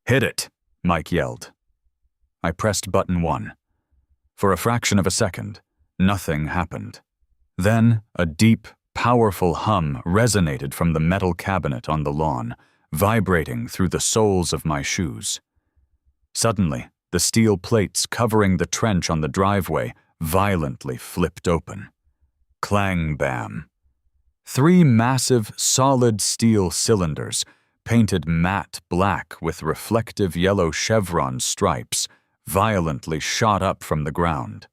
Hit it, Mike yelled. I pressed button 1. For a fraction of a second, nothing happened. Then a deep, powerful hum resonated from the metal cabinet on the lawn, vibrating through the soles of my shoes. Suddenly, the steel plates covering the trench on the driveway violently flipped open. Clang-bam. 3 massive, solid steel cylinders, painted matte black with reflective yellow chevron stripes, violently shot up from the ground.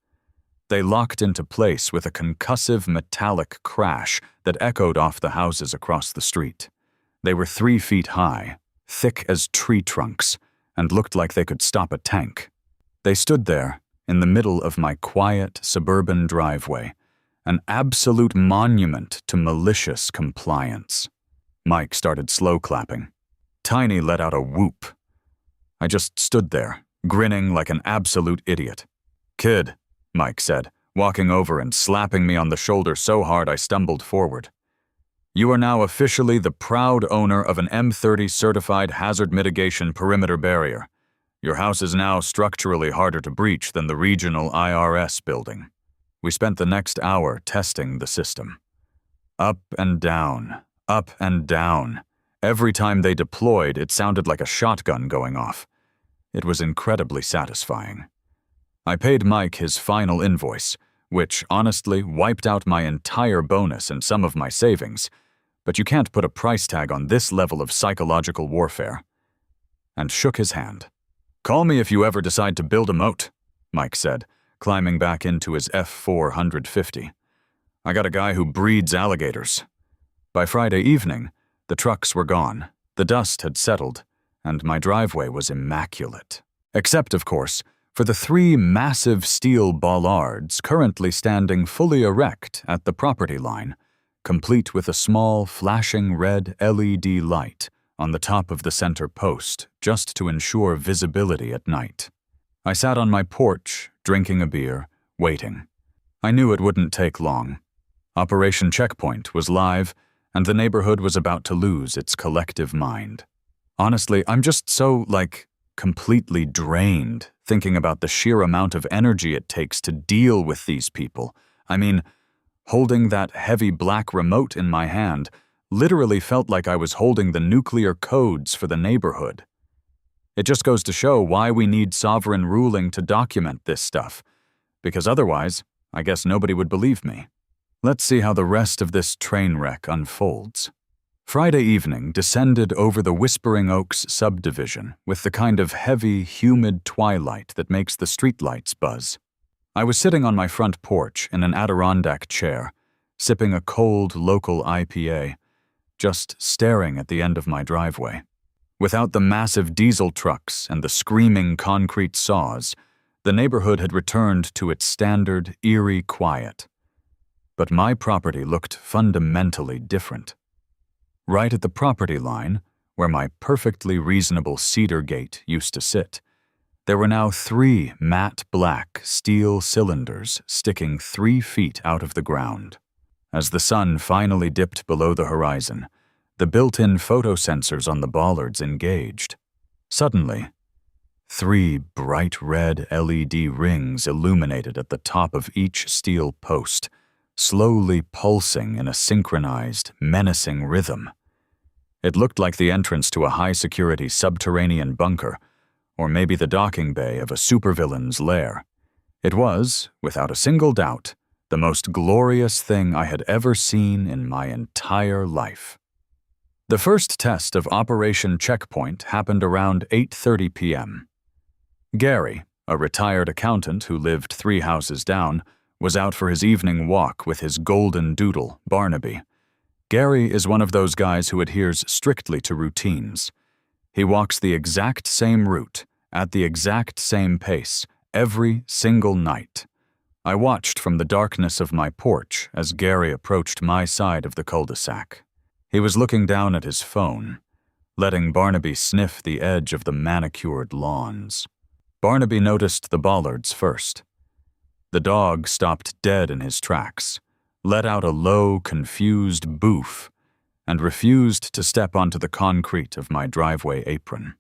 They locked into place with a concussive metallic crash that echoed off the houses across the street. They were 3 feet high, thick as tree trunks, and looked like they could stop a tank. They stood there, in the middle of my quiet suburban driveway, an absolute monument to malicious compliance. Mike started slow clapping. Tiny let out a whoop. I just stood there, grinning like an absolute idiot. Kid, Mike said, walking over and slapping me on the shoulder so hard I stumbled forward. You are now officially the proud owner of an M30 certified hazard mitigation perimeter barrier. Your house is now structurally harder to breach than the regional IRS building. We spent the next hour testing the system. Up and down, up and down. Every time they deployed, it sounded like a shotgun going off. It was incredibly satisfying. I paid Mike his final invoice, which honestly wiped out my entire bonus and some of my savings, but you can't put a price tag on this level of psychological warfare, and shook his hand. "Call me if you ever decide to build a moat," Mike said, climbing back into his F450. "I got a guy who breeds alligators." By Friday evening, the trucks were gone, the dust had settled, and my driveway was immaculate. Except, of course, for the 3 massive steel bollards currently standing fully erect at the property line, complete with a small, flashing red LED light on the top of the center post, just to ensure visibility at night. I sat on my porch, drinking a beer, waiting. I knew it wouldn't take long. Operation Checkpoint was live, and the neighborhood was about to lose its collective mind. Honestly, I'm just so, completely drained thinking about the sheer amount of energy it takes to deal with these people. I mean, holding that heavy black remote in my hand literally felt like I was holding the nuclear codes for the neighborhood. It just goes to show why we need sovereign ruling to document this stuff, because otherwise, I guess nobody would believe me. Let's see how the rest of this train wreck unfolds. Friday evening descended over the Whispering Oaks subdivision with the kind of heavy, humid twilight that makes the streetlights buzz. I was sitting on my front porch in an Adirondack chair, sipping a cold local IPA, just staring at the end of my driveway. Without the massive diesel trucks and the screaming concrete saws, the neighborhood had returned to its standard, eerie quiet. But my property looked fundamentally different. Right at the property line, where my perfectly reasonable cedar gate used to sit, there were now 3 matte black steel cylinders sticking 3 feet out of the ground. As the sun finally dipped below the horizon, the built-in photosensors on the bollards engaged. Suddenly, 3 bright red LED rings illuminated at the top of each steel post, slowly pulsing in a synchronized, menacing rhythm. It looked like the entrance to a high-security subterranean bunker, or maybe the docking bay of a supervillain's lair. It was, without a single doubt, the most glorious thing I had ever seen in my entire life. The first test of Operation Checkpoint happened around 8:30 p.m. Gary, a retired accountant who lived 3 houses down, was out for his evening walk with his golden doodle, Barnaby. Gary is one of those guys who adheres strictly to routines. He walks the exact same route, at the exact same pace, every single night. I watched from the darkness of my porch as Gary approached my side of the cul-de-sac. He was looking down at his phone, letting Barnaby sniff the edge of the manicured lawns. Barnaby noticed the bollards first. The dog stopped dead in his tracks, let out a low, confused boof, and refused to step onto the concrete of my driveway apron.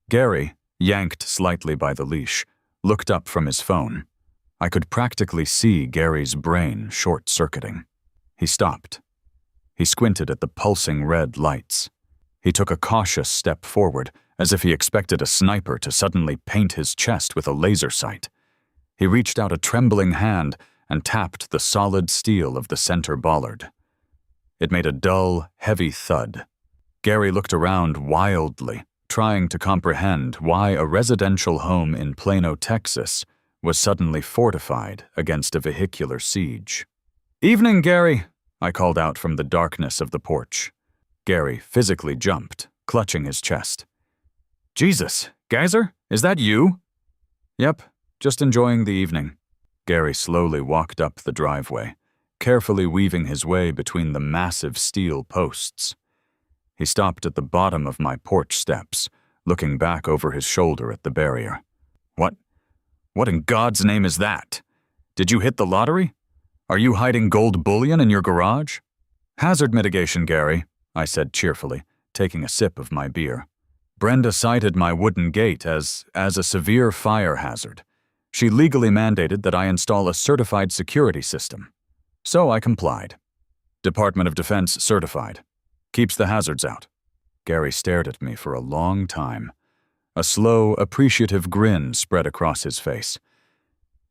Gary, yanked slightly by the leash, looked up from his phone. I could practically see Gary's brain short-circuiting. He stopped. He squinted at the pulsing red lights. He took a cautious step forward, as if he expected a sniper to suddenly paint his chest with a laser sight. He reached out a trembling hand and tapped the solid steel of the center bollard. It made a dull, heavy thud. Gary looked around wildly, trying to comprehend why a residential home in Plano, Texas, was suddenly fortified against a vehicular siege. "Evening, Gary," I called out from the darkness of the porch. Gary physically jumped, clutching his chest. "Jesus, Geyser, is that you?" "Yep, just enjoying the evening." Gary slowly walked up the driveway, carefully weaving his way between the massive steel posts. He stopped at the bottom of my porch steps, looking back over his shoulder at the barrier. What in God's name is that? Did you hit the lottery? Are you hiding gold bullion in your garage?" "Hazard mitigation, Gary," I said cheerfully, taking a sip of my beer. "Brenda cited my wooden gate as a severe fire hazard. She legally mandated that I install a certified security system. So I complied. Department of Defense certified. Keeps the hazards out." Gary stared at me for a long time. A slow, appreciative grin spread across his face.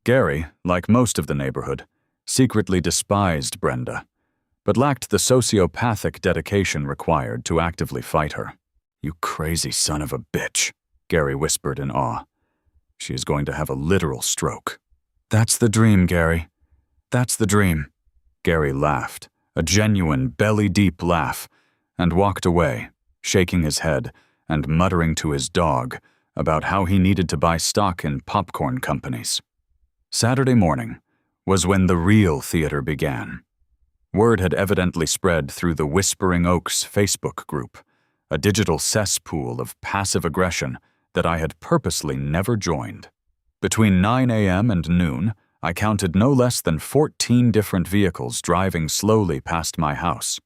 Gary, like most of the neighborhood, secretly despised Brenda, but lacked the sociopathic dedication required to actively fight her. "You crazy son of a bitch," Gary whispered in awe. She is going to have a literal stroke. That's the dream, Gary. That's the dream. Gary laughed, a genuine belly-deep laugh, and walked away, shaking his head and muttering to his dog about how he needed to buy stock in popcorn companies. Saturday morning was when the real theater began. Word had evidently spread through the Whispering Oaks Facebook group, a digital cesspool of passive aggression that I had purposely never joined. Between 9 a.m. and noon, I counted no less than 14 different vehicles driving slowly past my house.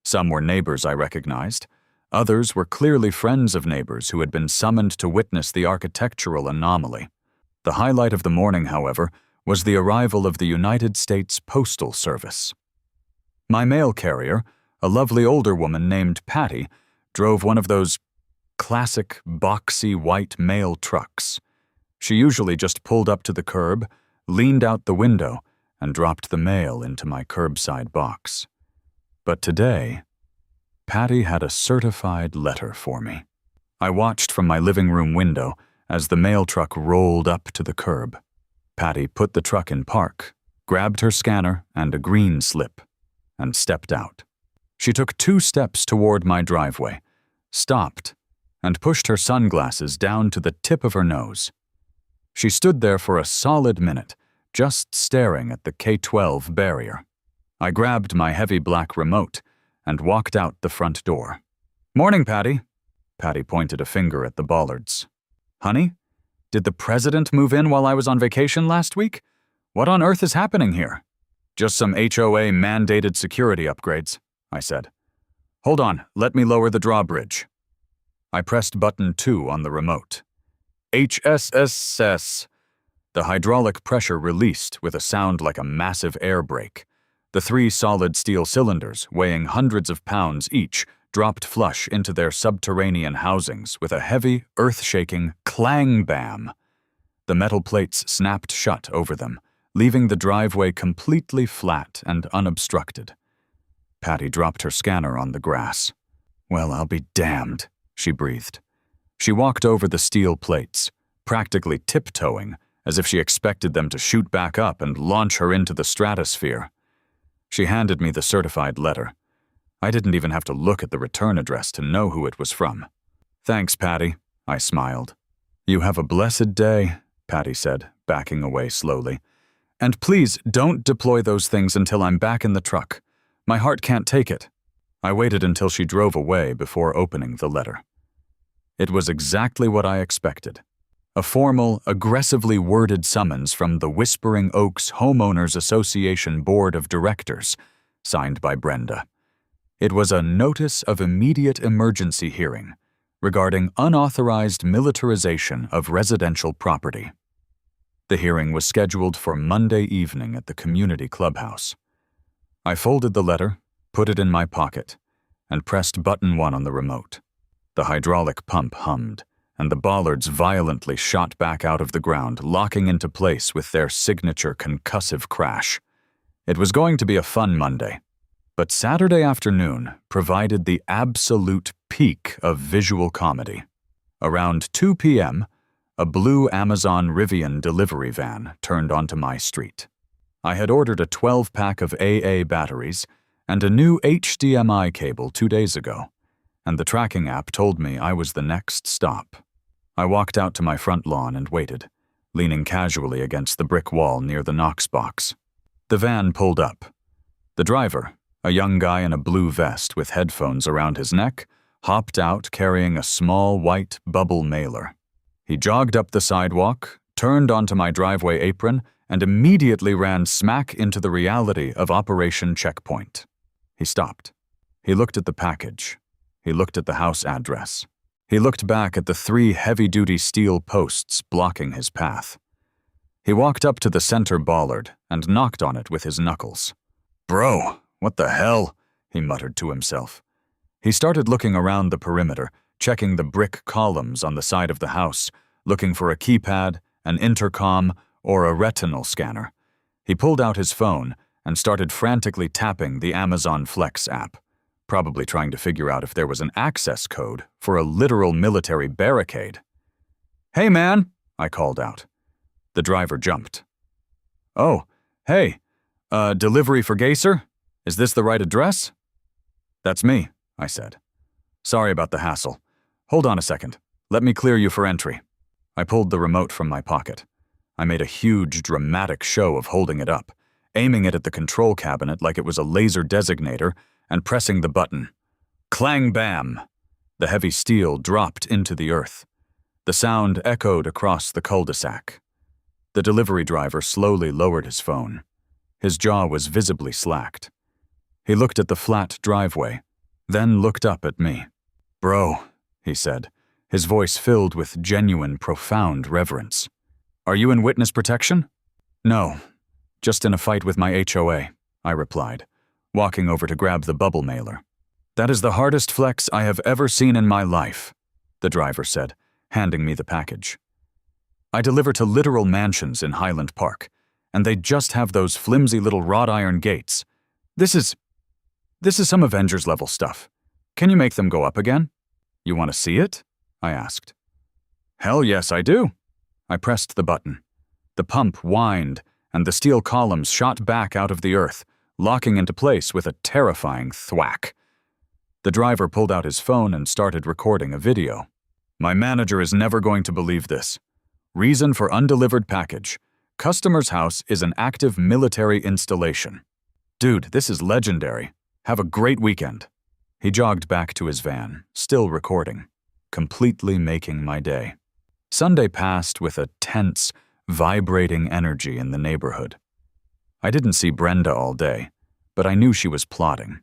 Some were neighbors I recognized. Others were clearly friends of neighbors who had been summoned to witness the architectural anomaly. The highlight of the morning, however, was the arrival of the United States Postal Service. My mail carrier, a lovely older woman named Patty, drove one of those classic, boxy white mail trucks. She usually just pulled up to the curb, leaned out the window, and dropped the mail into my curbside box. But today, Patty had a certified letter for me. I watched from my living room window as the mail truck rolled up to the curb. Patty put the truck in park, grabbed her scanner and a green slip, and stepped out. She took 2 steps toward my driveway, stopped, and pushed her sunglasses down to the tip of her nose. She stood there for a solid minute, just staring at the K-12 barrier. I grabbed my heavy black remote and walked out the front door. "Morning, Patty." Patty pointed a finger at the bollards. "Honey, did the president move in while I was on vacation last week? What on earth is happening here?" "Just some HOA mandated security upgrades," I said. "Hold on, let me lower the drawbridge." I pressed button 2 on the remote. HSSS. The hydraulic pressure released with a sound like a massive air brake. The 3 solid steel cylinders, weighing hundreds of pounds each, dropped flush into their subterranean housings with a heavy, earth-shaking clang-bam. The metal plates snapped shut over them, leaving the driveway completely flat and unobstructed. Patty dropped her scanner on the grass. "Well, I'll be damned," she breathed. She walked over the steel plates, practically tiptoeing, as if she expected them to shoot back up and launch her into the stratosphere. She handed me the certified letter. I didn't even have to look at the return address to know who it was from. "Thanks, Patty," I smiled. "You have a blessed day," Patty said, backing away slowly. "And please don't deploy those things until I'm back in the truck. My heart can't take it." I waited until she drove away before opening the letter. It was exactly what I expected. A formal, aggressively worded summons from the Whispering Oaks Homeowners Association Board of Directors, signed by Brenda. It was a notice of immediate emergency hearing regarding unauthorized militarization of residential property. The hearing was scheduled for Monday evening at the community clubhouse. I folded the letter, put it in my pocket, and pressed button 1 on the remote. The hydraulic pump hummed, and the bollards violently shot back out of the ground, locking into place with their signature concussive crash. It was going to be a fun Monday, but Saturday afternoon provided the absolute peak of visual comedy. Around 2 p.m., a blue Amazon Rivian delivery van turned onto my street. I had ordered a 12-pack of AA batteries and a new HDMI cable 2 days ago, and the tracking app told me I was the next stop. I walked out to my front lawn and waited, leaning casually against the brick wall near the Knox box. The van pulled up. The driver, a young guy in a blue vest with headphones around his neck, hopped out carrying a small white bubble mailer. He jogged up the sidewalk, turned onto my driveway apron, and immediately ran smack into the reality of Operation Checkpoint. He stopped. He looked at the package. He looked at the house address. He looked back at the 3 heavy-duty steel posts blocking his path. He walked up to the center bollard and knocked on it with his knuckles. "Bro, what the hell?" he muttered to himself. He started looking around the perimeter, checking the brick columns on the side of the house, looking for a keypad, an intercom, or a retinal scanner. He pulled out his phone and started frantically tapping the Amazon Flex app, probably trying to figure out if there was an access code for a literal military barricade. "Hey man," I called out. The driver jumped. "Oh, hey, delivery for Gaser? Is this the right address?" "That's me," I said. "Sorry about the hassle. Hold on a second. Let me clear you for entry." I pulled the remote from my pocket. I made a huge, dramatic show of holding it up, aiming it at the control cabinet like it was a laser designator, and pressing the button. Clang bam! The heavy steel dropped into the earth. The sound echoed across the cul-de-sac. The delivery driver slowly lowered his phone. His jaw was visibly slacked. He looked at the flat driveway, then looked up at me. "Bro," he said, his voice filled with genuine, profound reverence. "Are you in witness protection?" "No, just in a fight with my HOA," I replied, walking over to grab the bubble mailer. "That is the hardest flex I have ever seen in my life," the driver said, handing me the package. "I deliver to literal mansions in Highland Park, and they just have those flimsy little wrought iron gates. This is some Avengers-level stuff. Can you make them go up again?" "You want to see it?" I asked. "Hell yes, I do." I pressed the button. The pump whined, and the steel columns shot back out of the earth, locking into place with a terrifying thwack. The driver pulled out his phone and started recording a video. "My manager is never going to believe this. Reason for undelivered package. Customer's house is an active military installation. Dude, this is legendary. Have a great weekend." He jogged back to his van, still recording, completely making my day. Sunday passed with a tense, vibrating energy in the neighborhood. I didn't see Brenda all day, but I knew she was plotting.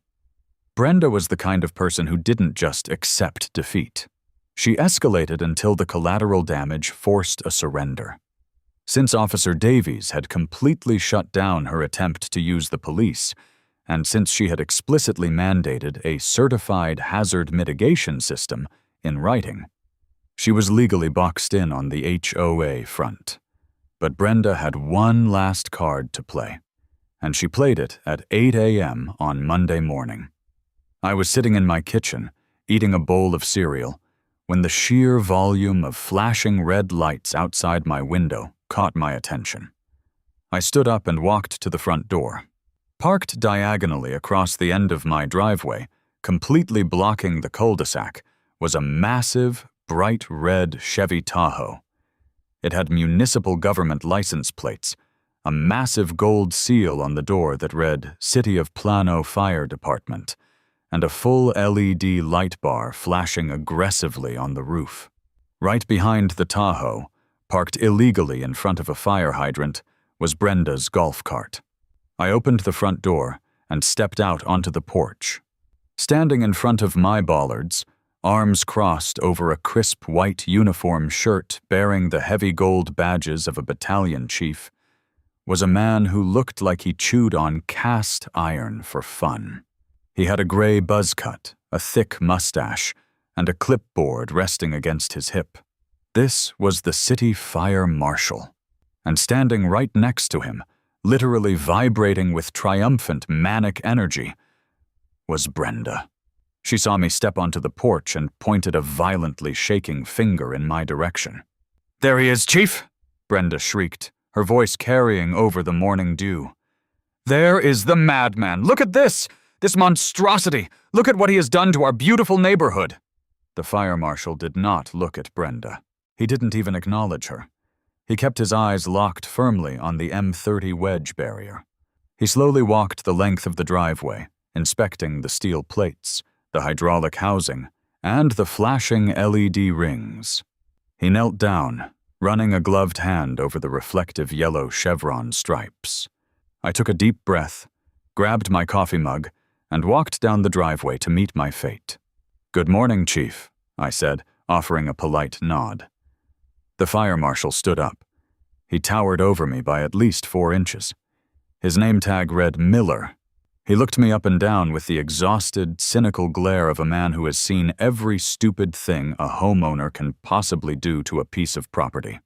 Brenda was the kind of person who didn't just accept defeat. She escalated until the collateral damage forced a surrender. Since Officer Davies had completely shut down her attempt to use the police, and since she had explicitly mandated a certified hazard mitigation system in writing, she was legally boxed in on the HOA front. But Brenda had one last card to play, and she played it at 8 a.m. on Monday morning. I was sitting in my kitchen, eating a bowl of cereal, when the sheer volume of flashing red lights outside my window caught my attention. I stood up and walked to the front door. Parked diagonally across the end of my driveway, completely blocking the cul-de-sac, was a massive, bright red Chevy Tahoe. It had municipal government license plates, a massive gold seal on the door that read City of Plano Fire Department, and a full LED light bar flashing aggressively on the roof. Right behind the Tahoe, parked illegally in front of a fire hydrant, was Brenda's golf cart. I opened the front door and stepped out onto the porch. Standing in front of my bollards, arms crossed over a crisp white uniform shirt bearing the heavy gold badges of a battalion chief, was a man who looked like he chewed on cast iron for fun. He had a gray buzz cut, a thick mustache, and a clipboard resting against his hip. This was the city fire marshal. And standing right next to him, literally vibrating with triumphant manic energy, was Brenda. She saw me step onto the porch and pointed a violently shaking finger in my direction. "There he is, Chief!" Brenda shrieked, her voice carrying over the morning dew. "There is the madman! Look at this! This monstrosity! Look at what he has done to our beautiful neighborhood!" The fire marshal did not look at Brenda. He didn't even acknowledge her. He kept his eyes locked firmly on the M30 wedge barrier. He slowly walked the length of the driveway, inspecting the steel plates, the hydraulic housing, and the flashing LED rings. He knelt down, running a gloved hand over the reflective yellow chevron stripes. I took a deep breath, grabbed my coffee mug, and walked down the driveway to meet my fate. "Good morning, Chief," I said, offering a polite nod. The fire marshal stood up. He towered over me by at least 4 inches. His name tag read Miller. He looked me up and down with the exhausted, cynical glare of a man who has seen every stupid thing a homeowner can possibly do to a piece of property.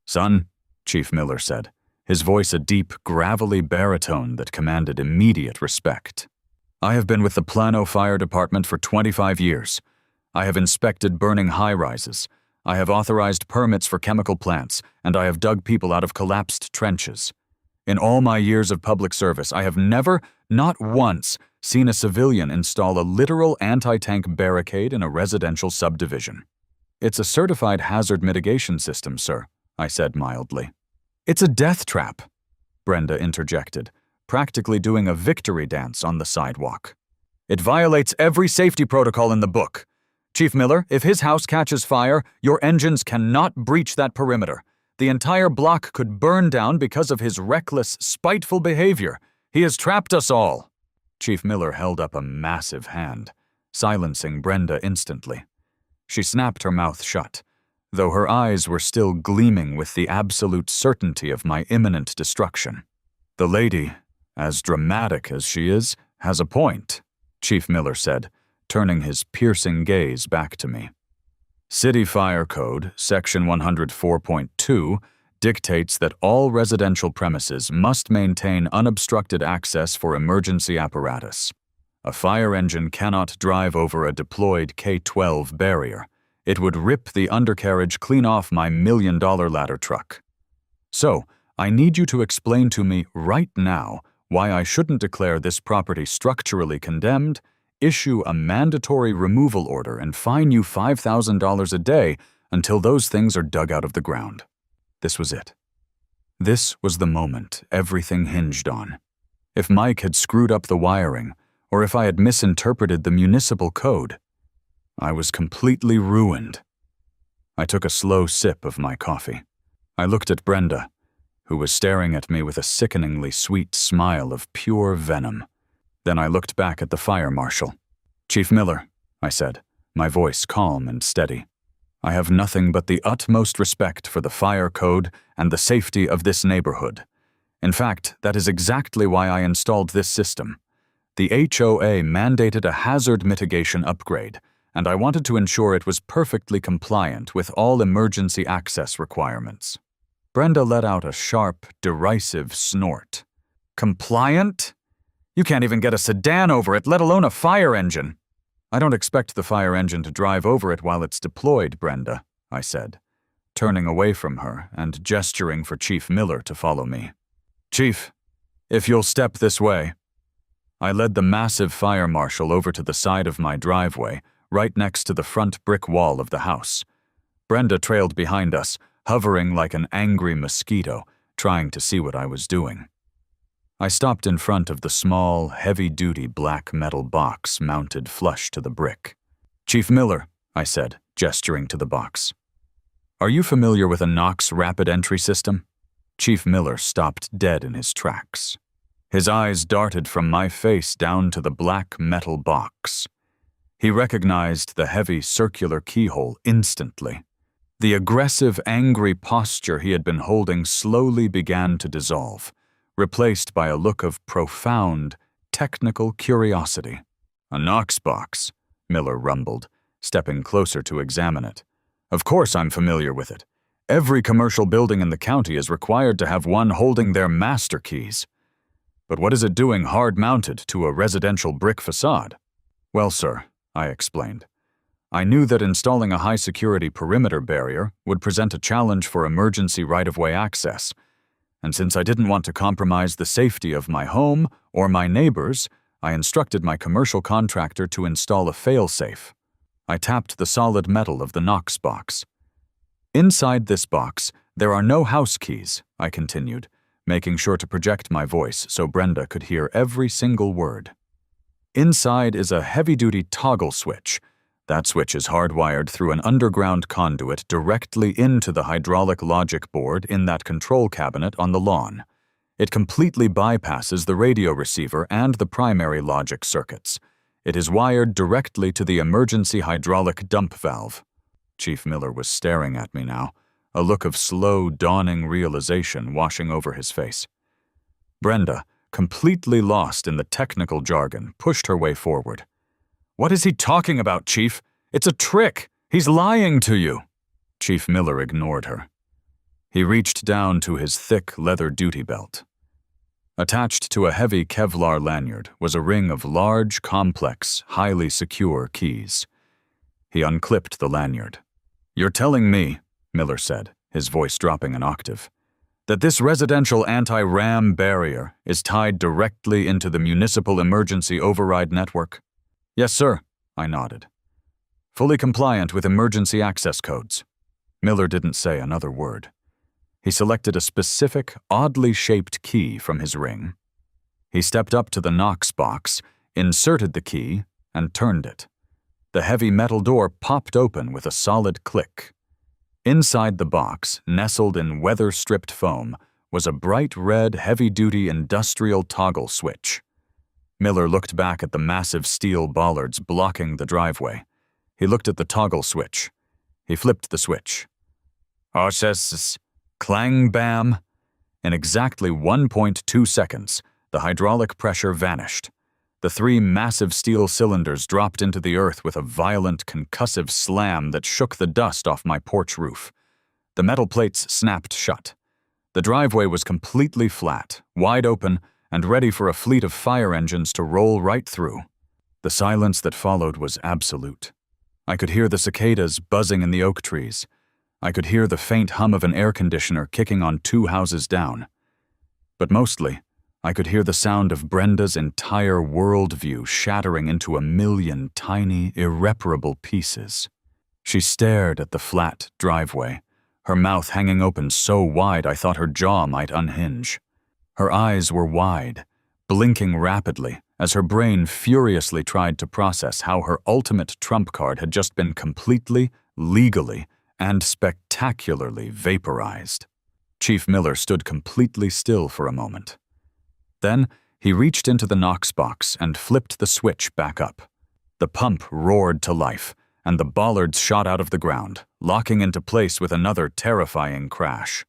"Son," Chief Miller said, his voice a deep, gravelly baritone that commanded immediate respect. "I have been with the Plano Fire Department for 25 years. I have inspected burning high-rises. I have authorized permits for chemical plants, and I have dug people out of collapsed trenches. In all my years of public service, I have never, not once, seen a civilian install a literal anti-tank barricade in a residential subdivision. It's a certified hazard mitigation system, sir, I said mildly. It's a death trap, Brenda interjected, practically doing a victory dance on the sidewalk. It violates every safety protocol in the book. Chief Miller, if his house catches fire, your engines cannot breach that perimeter. The entire block could burn down because of his reckless, spiteful behavior. He has trapped us all. Chief Miller held up a massive hand, silencing Brenda instantly. She snapped her mouth shut, though her eyes were still gleaming with the absolute certainty of my imminent destruction. The lady, as dramatic as she is, has a point, Chief Miller said, turning his piercing gaze back to me. City Fire Code, Section 104.2, dictates that all residential premises must maintain unobstructed access for emergency apparatus. A fire engine cannot drive over a deployed K-12 barrier. It would rip the undercarriage clean off my $1-million ladder truck. So, I need you to explain to me right now why I shouldn't declare this property structurally condemned, issue a mandatory removal order, and fine you $5,000 a day until those things are dug out of the ground. This was it. This was the moment everything hinged on. If Mike had screwed up the wiring, or if I had misinterpreted the municipal code, I was completely ruined. I took a slow sip of my coffee. I looked at Brenda, who was staring at me with a sickeningly sweet smile of pure venom. Then I looked back at the fire marshal. Chief Miller, I said, my voice calm and steady. I have nothing but the utmost respect for the fire code and the safety of this neighborhood. In fact, that is exactly why I installed this system. The HOA mandated a hazard mitigation upgrade, and I wanted to ensure it was perfectly compliant with all emergency access requirements. Brenda let out a sharp, derisive snort. Compliant? You can't even get a sedan over it, let alone a fire engine. I don't expect the fire engine to drive over it while it's deployed, Brenda, I said, turning away from her and gesturing for Chief Miller to follow me. Chief, if you'll step this way. I led the massive fire marshal over to the side of my driveway, right next to the front brick wall of the house. Brenda trailed behind us, hovering like an angry mosquito, trying to see what I was doing. I stopped in front of the small, heavy-duty black metal box mounted flush to the brick. Chief Miller, I said, gesturing to the box. Are you familiar with a Knox rapid entry system? Chief Miller stopped dead in his tracks. His eyes darted from my face down to the black metal box. He recognized the heavy circular keyhole instantly. The aggressive, angry posture he had been holding slowly began to dissolve, replaced by a look of profound, technical curiosity. A Knox box, Miller rumbled, stepping closer to examine it. Of course I'm familiar with it. Every commercial building in the county is required to have one holding their master keys. But what is it doing hard-mounted to a residential brick facade? Well, sir, I explained. I knew that installing a high-security perimeter barrier would present a challenge for emergency right-of-way access, and since I didn't want to compromise the safety of my home or my neighbors, I instructed my commercial contractor to install a fail-safe. I tapped the solid metal of the Knox box. Inside this box, there are no house keys, I continued, making sure to project my voice so Brenda could hear every single word. Inside is a heavy-duty toggle switch. That switch is hardwired through an underground conduit directly into the hydraulic logic board in that control cabinet on the lawn. It completely bypasses the radio receiver and the primary logic circuits. It is wired directly to the emergency hydraulic dump valve. Chief Miller was staring at me now, a look of slow, dawning realization washing over his face. Brenda, completely lost in the technical jargon, pushed her way forward. What is he talking about, Chief? It's a trick. He's lying to you. Chief Miller ignored her. He reached down to his thick leather duty belt. Attached to a heavy Kevlar lanyard was a ring of large, complex, highly secure keys. He unclipped the lanyard. "You're telling me," Miller said, his voice dropping an octave, "that this residential anti-ram barrier is tied directly into the municipal emergency override network?" "Yes, sir," I nodded. "Fully compliant with emergency access codes." Miller didn't say another word. He selected a specific, oddly shaped key from his ring. He stepped up to the Knox box, inserted the key, and turned it. The heavy metal door popped open with a solid click. Inside the box, nestled in weather-stripped foam, was a bright red, heavy-duty industrial toggle switch. Miller looked back at the massive steel bollards blocking the driveway. He looked at the toggle switch. He flipped the switch. Clang bam! In exactly 1.2 seconds, the hydraulic pressure vanished. The 3 massive steel cylinders dropped into the earth with a violent, concussive slam that shook the dust off my porch roof. The metal plates snapped shut. The driveway was completely flat, wide open, and ready for a fleet of fire engines to roll right through. The silence that followed was absolute. I could hear the cicadas buzzing in the oak trees. I could hear the faint hum of an air conditioner kicking on 2 houses down. But mostly, I could hear the sound of Brenda's entire worldview shattering into a million tiny, irreparable pieces. She stared at the flat driveway, her mouth hanging open so wide I thought her jaw might unhinge. Her eyes were wide, blinking rapidly as her brain furiously tried to process how her ultimate trump card had just been completely, legally, and spectacularly vaporized. Chief Miller stood completely still for a moment. Then, he reached into the Knox box and flipped the switch back up. The pump roared to life, and the bollards shot out of the ground, locking into place with another terrifying crash.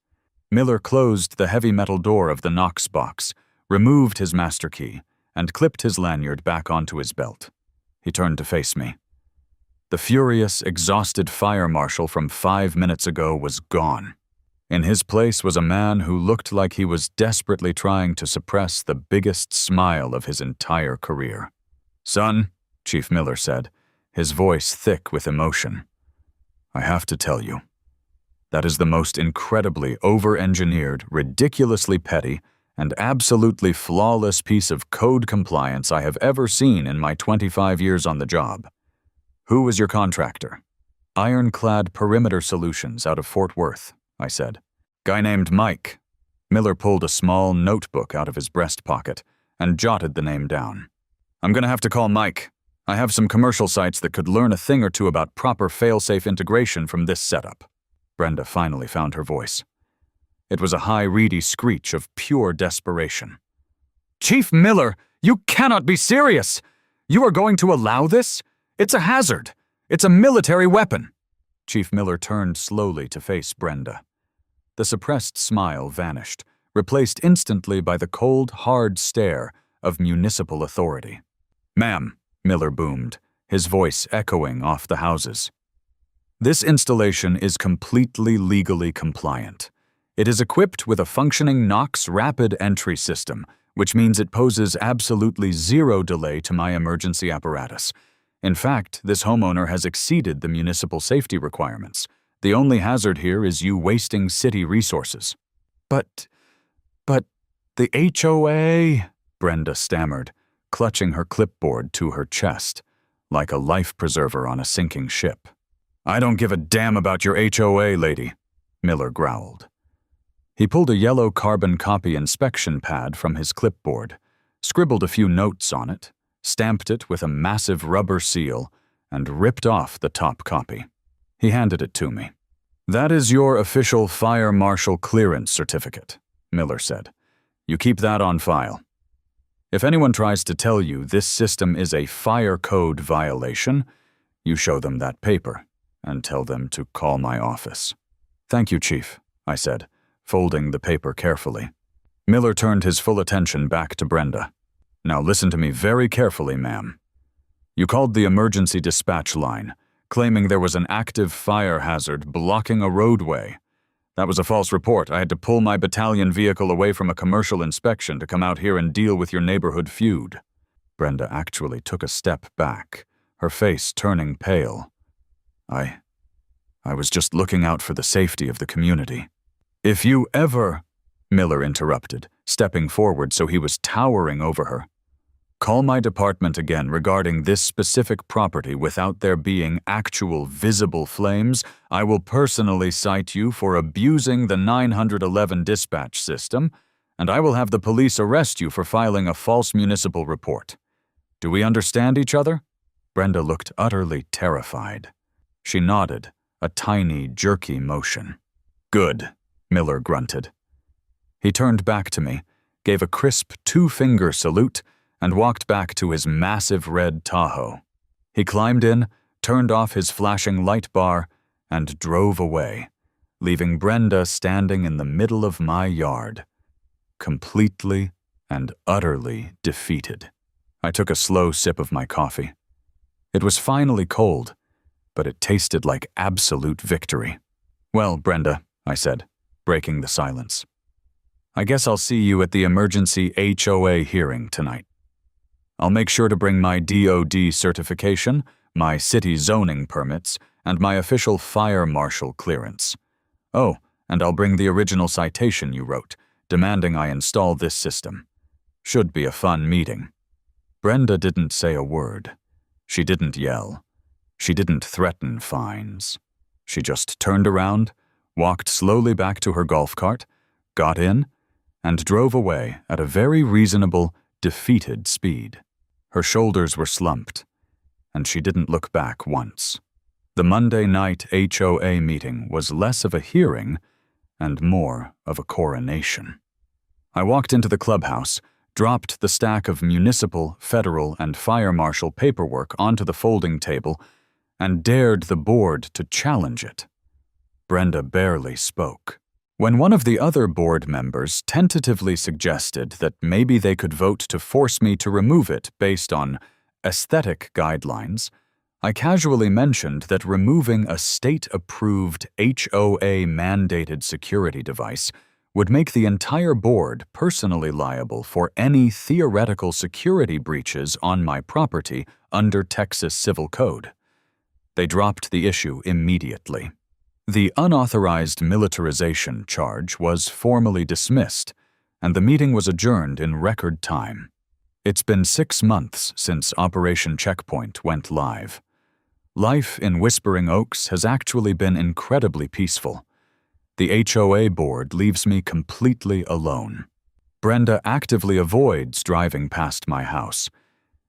Miller closed the heavy metal door of the Knox box, removed his master key, and clipped his lanyard back onto his belt. He turned to face me. The furious, exhausted fire marshal from 5 minutes ago was gone. In his place was a man who looked like he was desperately trying to suppress the biggest smile of his entire career. "Son," Chief Miller said, his voice thick with emotion, "I have to tell you, that is the most incredibly over-engineered, ridiculously petty, and absolutely flawless piece of code compliance I have ever seen in my 25 years on the job. Who was your contractor?" "Ironclad Perimeter Solutions out of Fort Worth," I said. "Guy named Mike." Miller pulled a small notebook out of his breast pocket and jotted the name down. "I'm gonna have to call Mike. I have some commercial sites that could learn a thing or two about proper fail-safe integration from this setup." Brenda finally found her voice. It was a high, reedy screech of pure desperation. "Chief Miller, you cannot be serious! You are going to allow this? It's a hazard. It's a military weapon." Chief Miller turned slowly to face Brenda. The suppressed smile vanished, replaced instantly by the cold, hard stare of municipal authority. "Ma'am," Miller boomed, his voice echoing off the houses. "This installation is completely legally compliant. It is equipped with a functioning Knox rapid entry system, which means it poses absolutely zero delay to my emergency apparatus. In fact, this homeowner has exceeded the municipal safety requirements. The only hazard here is you wasting city resources." But, the HOA, Brenda stammered, clutching her clipboard to her chest, like a life preserver on a sinking ship. "I don't give a damn about your HOA, lady," Miller growled. He pulled a yellow carbon copy inspection pad from his clipboard, scribbled a few notes on it, stamped it with a massive rubber seal, and ripped off the top copy. He handed it to me. "That is your official fire marshal clearance certificate," Miller said. "You keep that on file. If anyone tries to tell you this system is a fire code violation, you show them that paper and tell them to call my office." "Thank you, Chief," I said, folding the paper carefully. Miller turned his full attention back to Brenda. "Now listen to me very carefully, ma'am. You called the emergency dispatch line, claiming there was an active fire hazard blocking a roadway. That was a false report. I had to pull my battalion vehicle away from a commercial inspection to come out here and deal with your neighborhood feud." Brenda actually took a step back, her face turning pale. I I was just looking out for the safety of the community. If you ever, Miller interrupted, stepping forward so he was towering over her. Call my department again regarding this specific property without there being actual visible flames, I will personally cite you for abusing the 911 dispatch system, and I will have the police arrest you for filing a false municipal report. Do we understand each other? Brenda looked utterly terrified. She nodded, a tiny, jerky motion. Good, Miller grunted. He turned back to me, gave a crisp two-finger salute, and walked back to his massive red Tahoe. He climbed in, turned off his flashing light bar, and drove away, leaving Brenda standing in the middle of my yard, completely and utterly defeated. I took a slow sip of my coffee. It was finally cold, but it tasted like absolute victory. Well, Brenda, I said, breaking the silence. I guess I'll see you at the emergency HOA hearing tonight. I'll make sure to bring my DoD certification, my city zoning permits, and my official fire marshal clearance. Oh, and I'll bring the original citation you wrote, demanding I install this system. Should be a fun meeting. Brenda didn't say a word. She didn't yell. She didn't threaten fines. She just turned around, walked slowly back to her golf cart, got in, and drove away at a very reasonable, defeated speed. Her shoulders were slumped, and she didn't look back once. The Monday night HOA meeting was less of a hearing and more of a coronation. I walked into the clubhouse, dropped the stack of municipal, federal, and fire marshal paperwork onto the folding table, and dared the board to challenge it. Brenda barely spoke. When one of the other board members tentatively suggested that maybe they could vote to force me to remove it based on aesthetic guidelines, I casually mentioned that removing a state-approved HOA-mandated security device would make the entire board personally liable for any theoretical security breaches on my property under Texas Civil Code. They dropped the issue immediately. The unauthorized militarization charge was formally dismissed, and the meeting was adjourned in record time. It's been 6 months since Operation Checkpoint went live. Life in Whispering Oaks has actually been incredibly peaceful. The HOA board leaves me completely alone. Brenda actively avoids driving past my house.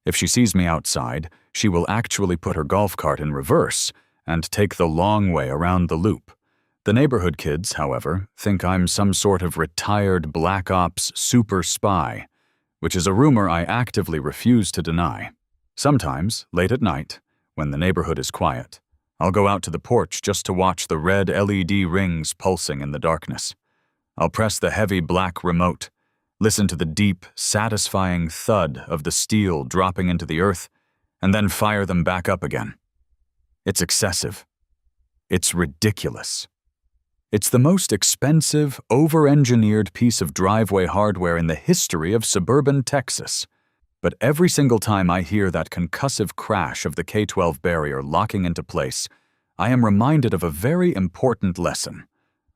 If she sees me outside, she will actually put her golf cart in reverse and take the long way around the loop. The neighborhood kids, however, think I'm some sort of retired Black Ops super spy, which is a rumor I actively refuse to deny. Sometimes, late at night, when the neighborhood is quiet, I'll go out to the porch just to watch the red LED rings pulsing in the darkness. I'll press the heavy black remote, listen to the deep, satisfying thud of the steel dropping into the earth, and then fire them back up again. It's excessive. It's ridiculous. It's the most expensive, over-engineered piece of driveway hardware in the history of suburban Texas. But every single time I hear that concussive crash of the K-12 barrier locking into place, I am reminded of a very important lesson.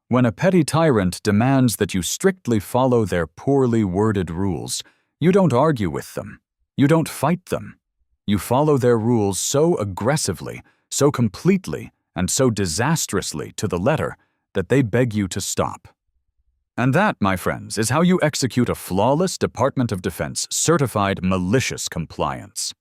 When a petty tyrant demands that you strictly follow their poorly worded rules, you don't argue with them. You don't fight them. You follow their rules so aggressively, so completely, and so disastrously to the letter that they beg you to stop. And that, my friends, is how you execute a flawless Department of Defense certified malicious compliance.